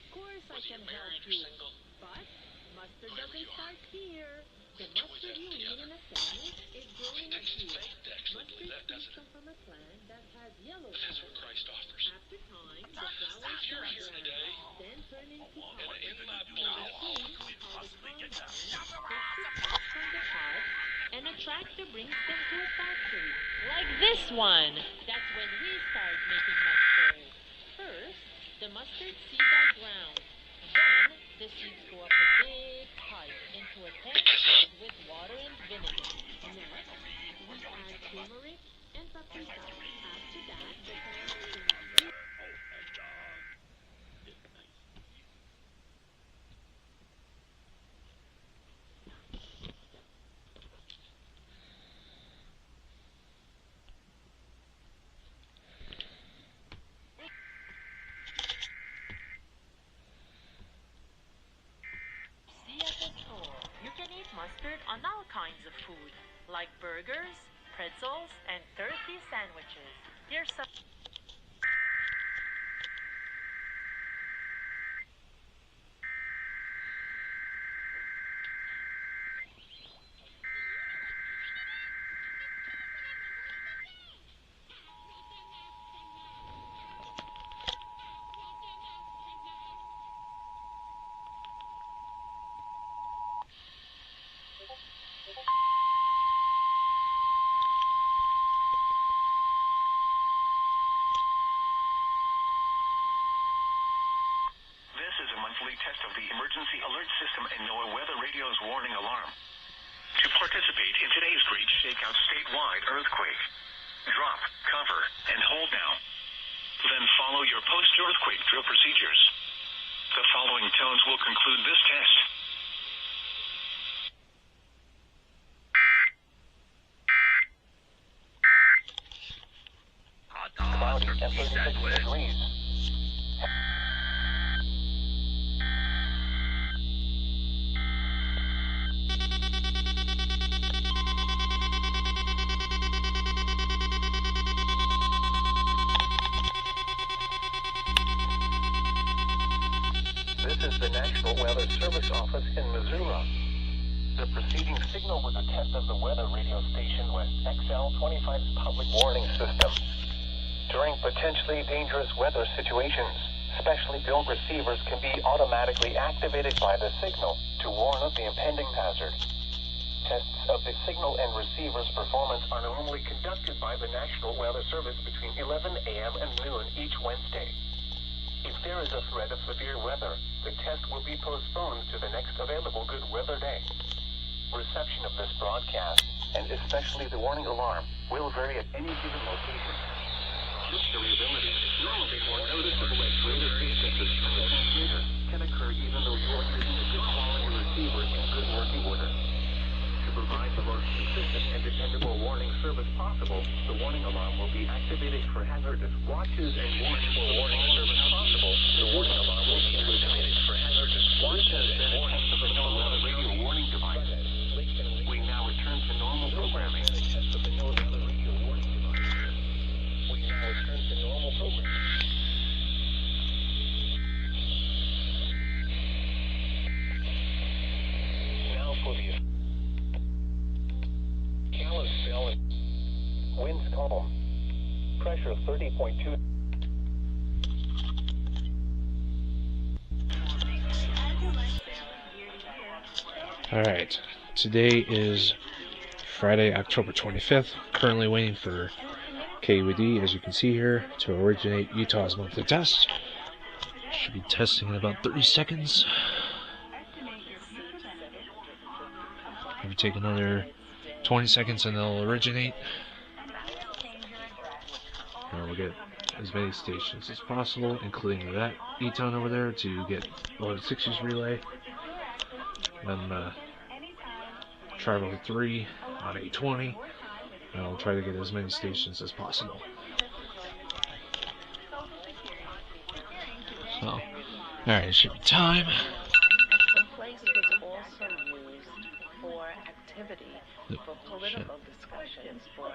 course I can help you, but mustard doesn't start here. The mustard you eat in a sandwich is grown in a field. Mustard seeds come from a plant that has yellow flowers. After time, the flowers turn brown, then turn into pods. The seeds are the compounds from the pods, and a tractor brings them to a factory. Like this one. That's when we start making mustard. First, the mustard seeds are ground. Then, the seeds go up a big pipe into a tank filled with water and vinegar. Next, we add turmeric and paprika. After that, the tank is mustard on all kinds of food, like burgers, pretzels, and turkey sandwiches. Here's some... Test of the emergency alert system and NOAA weather radio's warning alarm. To participate in today's Great Shakeout statewide earthquake, drop, cover, and hold down. Then follow your post-earthquake drill procedures. The following tones will conclude this test. Cloudy and 36 degrees. This is the National Weather Service Office in Missoula. The preceding signal was a test of the weather radio station with XL25's public warning system. During potentially dangerous weather situations, specially built receivers can be automatically activated by the signal to warn of the impending hazard. Tests of the signal and receiver's performance are normally conducted by the National Weather Service between 11 a.m. and noon each Wednesday. If there is a threat of severe weather, the test will be postponed to the next available good weather day. Reception of this broadcast, and especially the warning alarm, will vary at any given location. This variability, normally more noticeable at greater distances from the transmitter, can occur even though you are using a good quality receiver in good working order. To provide the most consistent and dependable warning service possible, the warning alarm will be activated for hazardous watches and warnings. For warning service possible, the warning alarm will be activated for hazardous watches and warnings of the NOAA weather radio warning device. We now return to normal programming. Now for the Kalispell, winds calm, pressure 30.2. Alright, today is Friday, October 25th. Currently waiting for KUD, as you can see here, to originate Utah's monthly test. Should be testing in about 30 seconds. Maybe take another 20 seconds and they'll originate. And we'll get as many stations as possible, including that E-tone over there, to get loaded 60s relay. Then travel 3 on 820. And I'll try to get as many stations as possible. So, alright, it should be time. The place was also used for activity, for political discussions, for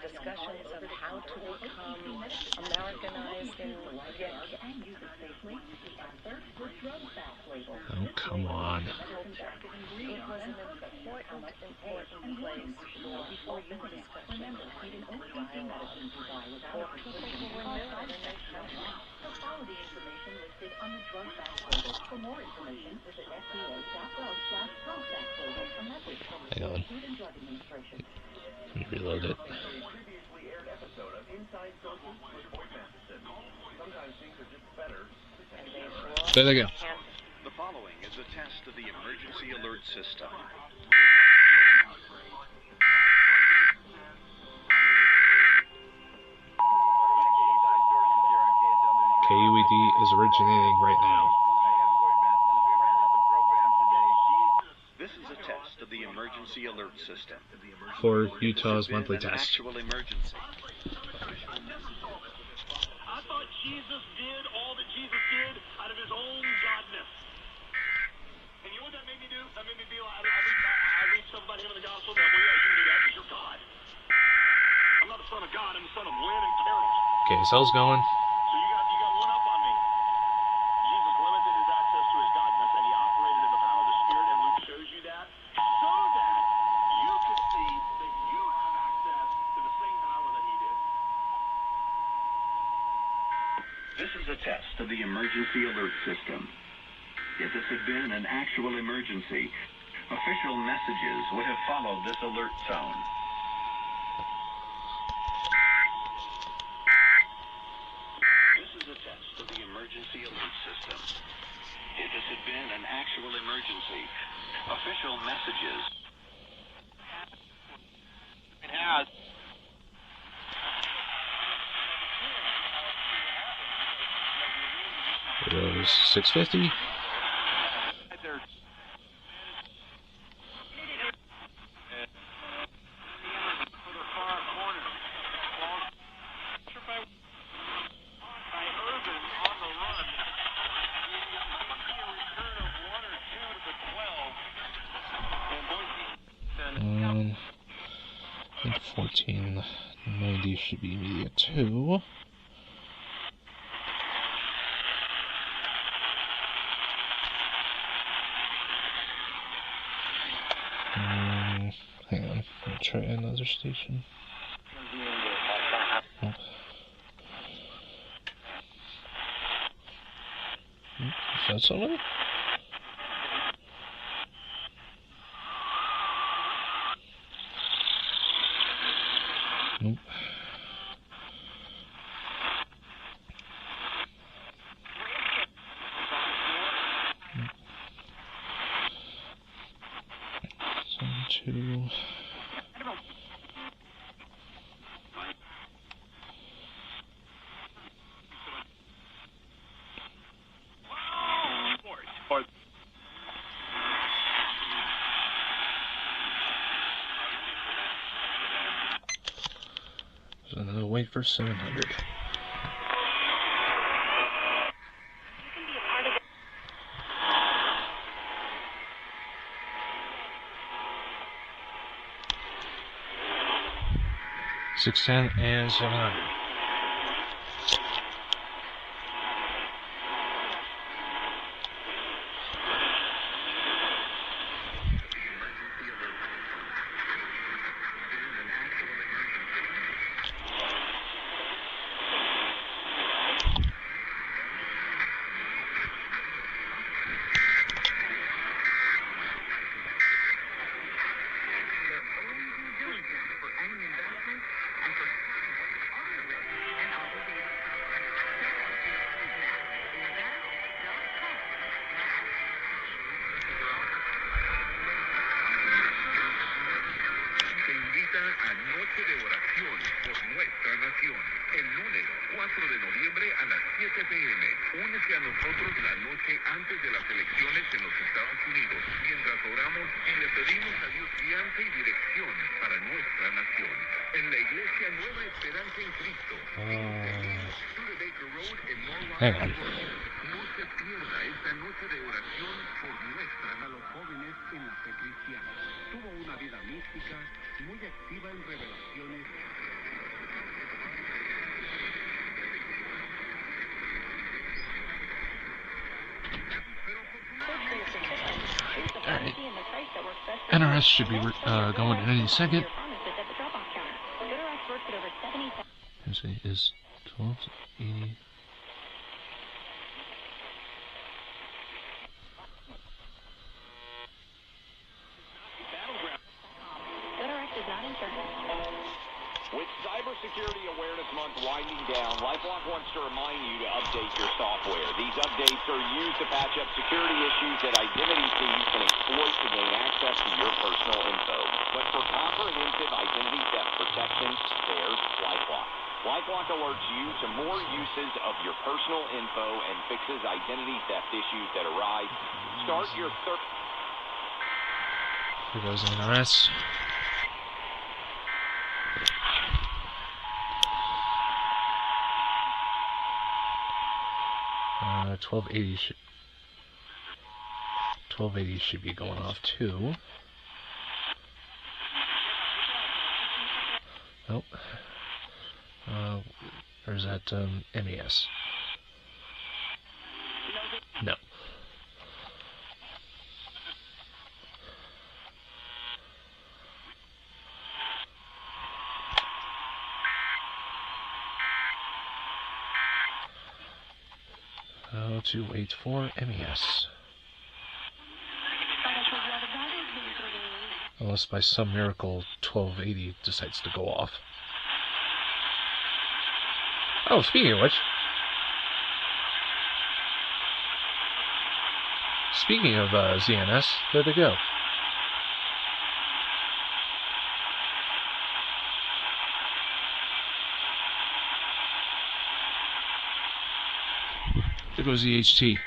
discussions of how to become Americanized in Oh, come on. It was an important place for open discussion, open dialogue, for people who were new in the country. Follow the information listed on the drug fact label. For more information, visit FDA.gov/drug fact label. A message from the Food and Drug Administration. Let me reload it. Previously aired episode of Inside Sources with Fort Matheson. Sometimes things are just better. There they go. The following is a test of the emergency alert system. KUED is originating right now. This is a test of the emergency alert system. For Utah's monthly An test. actual emergency. I thought Jesus did all that Jesus did out of his own godness. And you know what that made me do? That made me feel I Okay, cell's going. So you got one up on me. Jesus limited his access to his godness, and he operated in the power of the Spirit, and Luke shows you that, so that you could see that you have access to the same power that he did. This is a test of the emergency alert system. If this had been an actual emergency, official messages would have followed this alert tone. This is a test of the emergency alert system. If this had been an actual emergency, official messages. It has. It goes 650. I think 1490 should be media 2. Hang on, I'll try another station. Oh. Is that something? Nope. Two. So another wait for 700. $610 and 700. A Noche de Oración por Nuestra Nación, el lunes 4 de noviembre a las 7 p.m. Únese a nosotros la noche antes de las elecciones en los Estados Unidos, mientras oramos y le pedimos a Dios guianza y dirección para nuestra nación. En la iglesia Nueva Esperanza en Cristo, Hang on. no se pierda esta noche de oración por nuestra nación. A los jóvenes en la fe cristiana. Tuvo una vida mística, muy activa en revelaciones. Alright. NRS should be going in any second. Let's see, is 1280. With Cybersecurity Awareness Month winding down, LifeLock wants to remind you to update your software. These updates are used to patch up security issues that identity thieves can exploit to gain access to your personal info. But for comprehensive identity theft protection, there's LifeLock. LifeLock alerts you to more uses of your personal info and fixes identity theft issues that arise. Start your Here goes NRS. 1280 should be going off too. Nope. Or is that MES? No. How to wait for MES. Unless by some miracle 1280 decides to go off. Oh, speaking of which. Speaking of ZNS, there they go. There goes the HT.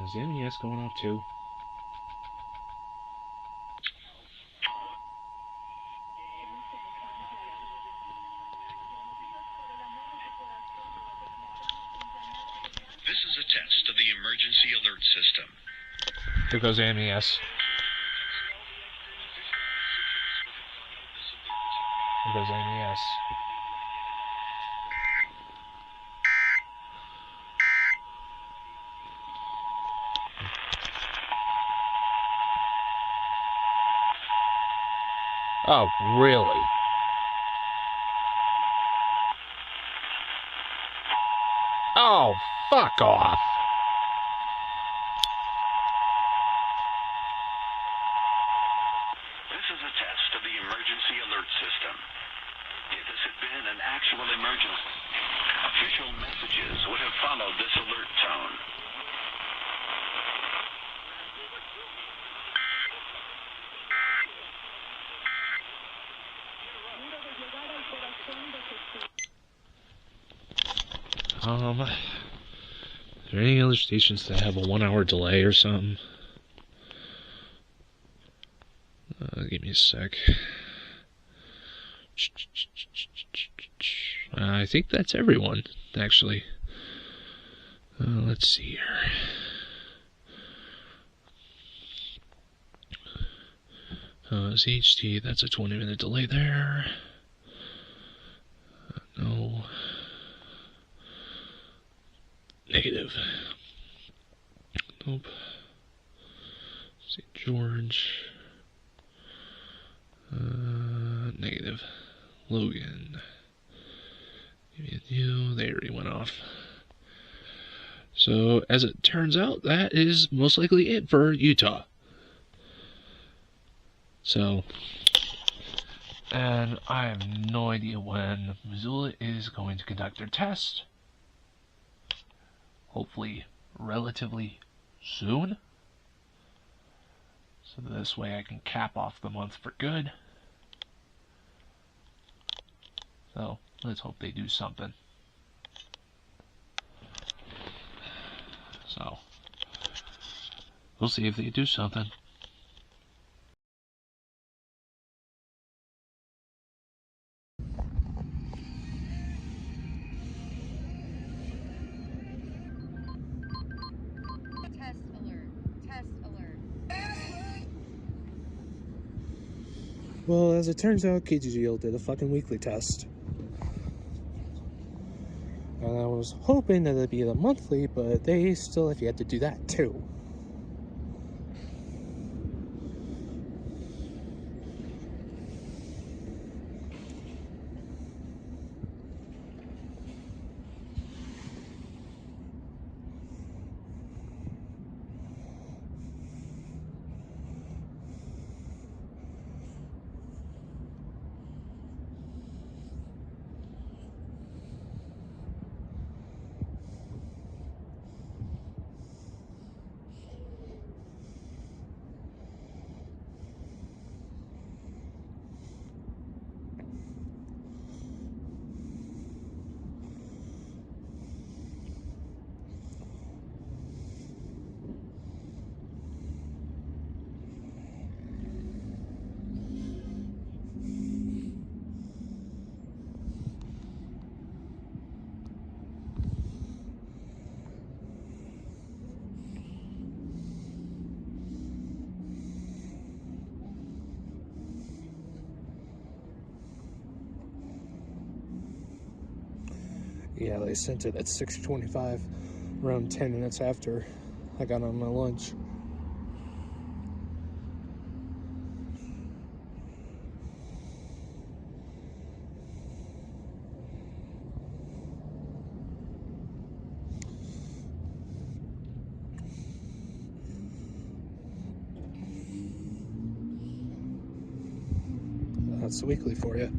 Is MES going off too? This is a test of the emergency alert system. There goes MES. There goes MES. Oh, really? Oh, fuck off. This is a test of the emergency alert system. If this had been an actual emergency, official messages would have followed this alert tone. Is there any other stations that have a 1 hour delay or something? Give me a sec. I think that's everyone, actually. Let's see here. ZHT, that's a 20-minute delay there. No. Negative. Nope. St. George. Negative. Logan. You, they already went off. So, as it turns out, that is most likely it for Utah. So, and I have no idea when Missoula is going to conduct their test. Hopefully, relatively soon. So this way I can cap off the month for good. So, let's hope they do something. So, we'll see if they do something. Test alert. Test alert. Well, as it turns out, KGGL did a fucking weekly test. And I was hoping that it'd be the monthly, but they still have yet to do that too. Yeah, they sent it at 6:25, around 10 minutes after I got on my lunch. That's the weekly for you.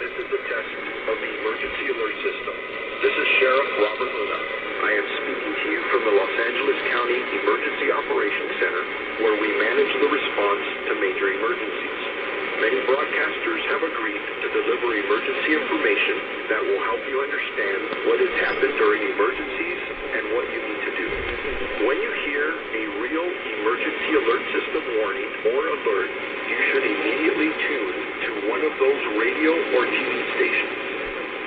This is a test of the emergency alert system. This is Sheriff Robert Luna. I am speaking to you from the Los Angeles County Emergency Operations Center, where we manage the response to major emergencies. Many broadcasters have agreed to deliver emergency information that will help you understand what has happened during emergencies and what you need to do. When you hear a real emergency alert system warning or alert, you should immediately tune to one of those radio or TV stations.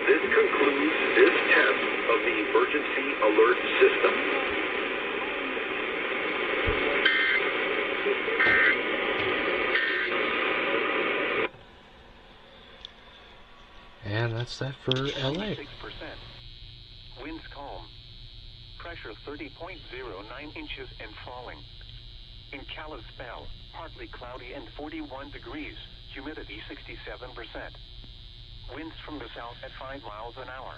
This concludes this test of the emergency alert system. And that's that for LA. 6%. Winds calm. Pressure 30.09 inches and falling. In Kalispell, partly cloudy and 41 degrees. Humidity 67%. Winds from the south at 5 miles an hour.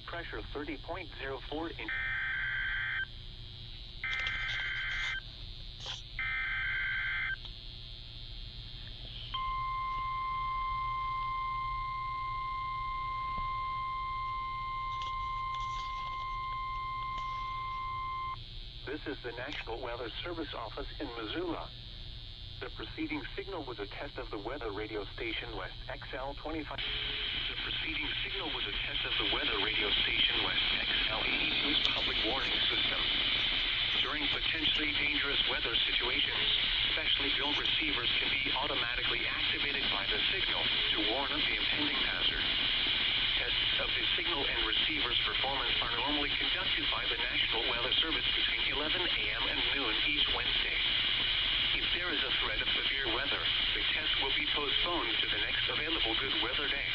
Pressure 30.04 inches. This is the National Weather Service office in Missoula. The preceding signal was a test of the weather radio station West XL 25. The preceding signal was a test of the weather radio station West XL 82's public warning system. During potentially dangerous weather situations, specially built receivers can be automatically activated by the signal to warn of the impending hazard. Tests of the signal and receiver's performance are normally conducted by the National Weather Service between 11 a.m. and noon each Wednesday. If there is a threat of severe weather, the test will be postponed to the next available good weather day.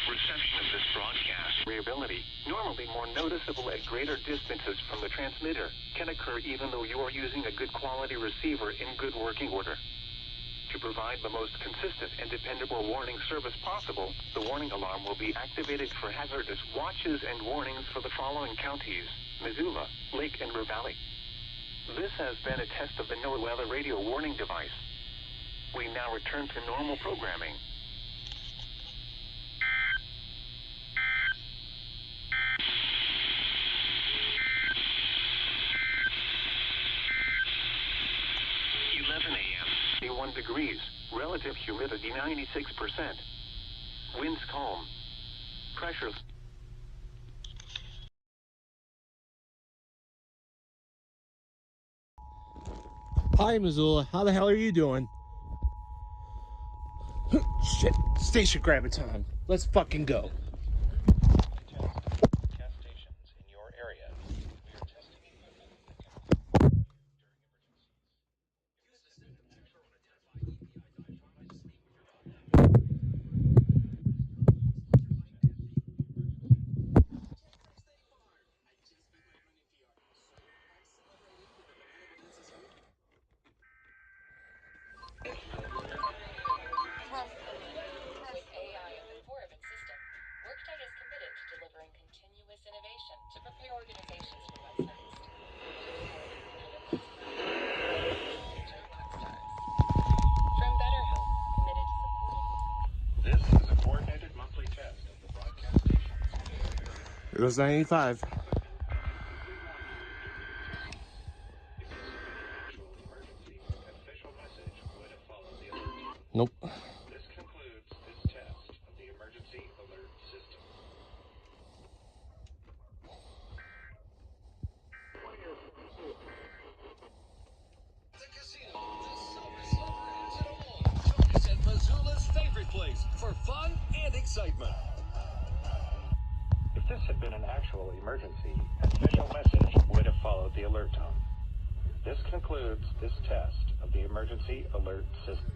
Reception of this broadcast variability, normally more noticeable at greater distances from the transmitter, can occur even though you are using a good quality receiver in good working order. To provide the most consistent and dependable warning service possible, the warning alarm will be activated for hazardous watches and warnings for the following counties: Missoula, Lake and River Valley. This has been a test of the NOAA weather radio warning device. We now return to normal programming. a.m. 81 degrees. Relative humidity 96%. Winds calm. Pressure. Hi, Missoula. How the hell are you doing? Shit. Station grabber time. Let's fucking go. It was 95. Nope. This concludes this test of the emergency alert system. The casino, the Silver Slipper Engine of Join us at Missoula's favorite place for fun and excitement. If this had been an actual emergency, an official message would have followed the alert tone. This concludes this test of the emergency alert system.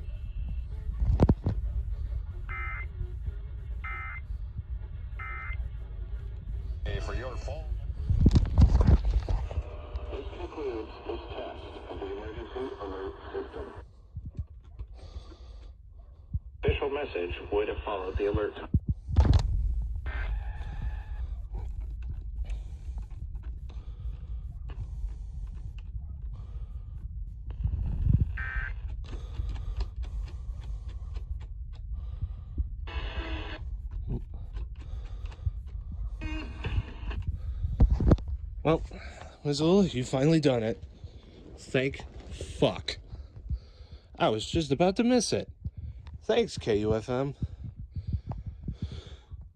For your phone. This concludes this test of the emergency alert system. Official message would have followed the alert tone. Well, Missoula, you finally done it. Thank fuck. I was just about to miss it. Thanks, KUFM.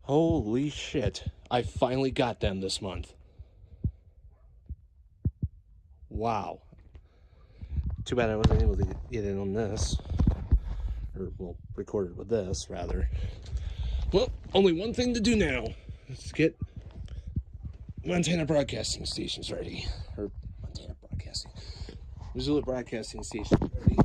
Holy shit. I finally got them this month. Wow. Too bad I wasn't able to get in on this. Or, well, recorded with this, rather. Well, only one thing to do now. Let's get Montana Broadcasting Stations ready. Or, Montana Broadcasting. Missoula Broadcasting Station ready.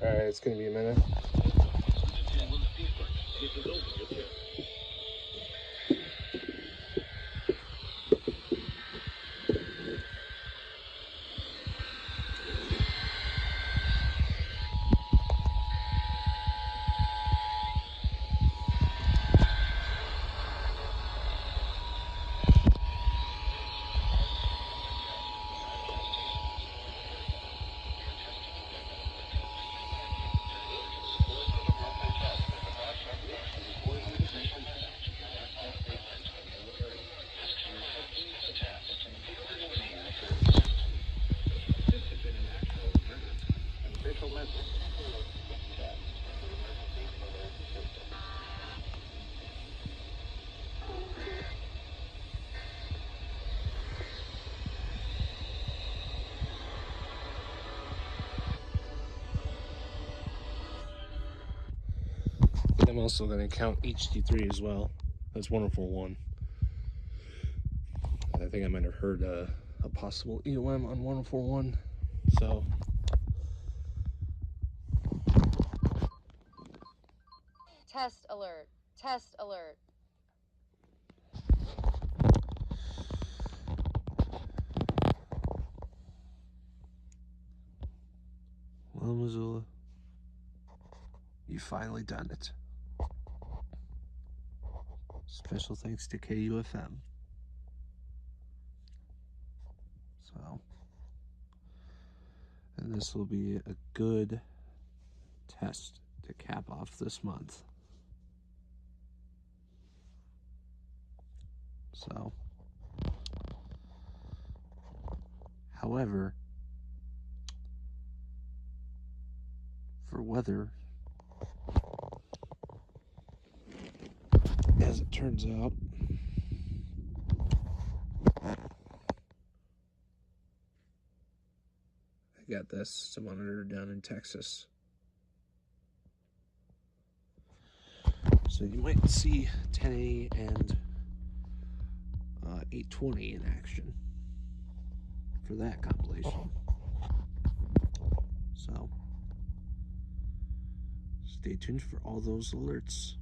Alright, it's gonna be a minute. I'm also going to count HD3 as well. That's 104.1. I think I might have heard a possible EOM on 104.1. So. Test alert. Test alert. Well, Missoula, you finally done it. Special thanks to KUFM. So, and this will be a good test to cap off this month. So, however, for weather, as it turns out, I got this to monitor down in Texas. So you might see 1080 and 820 in action for that compilation. So stay tuned for all those alerts.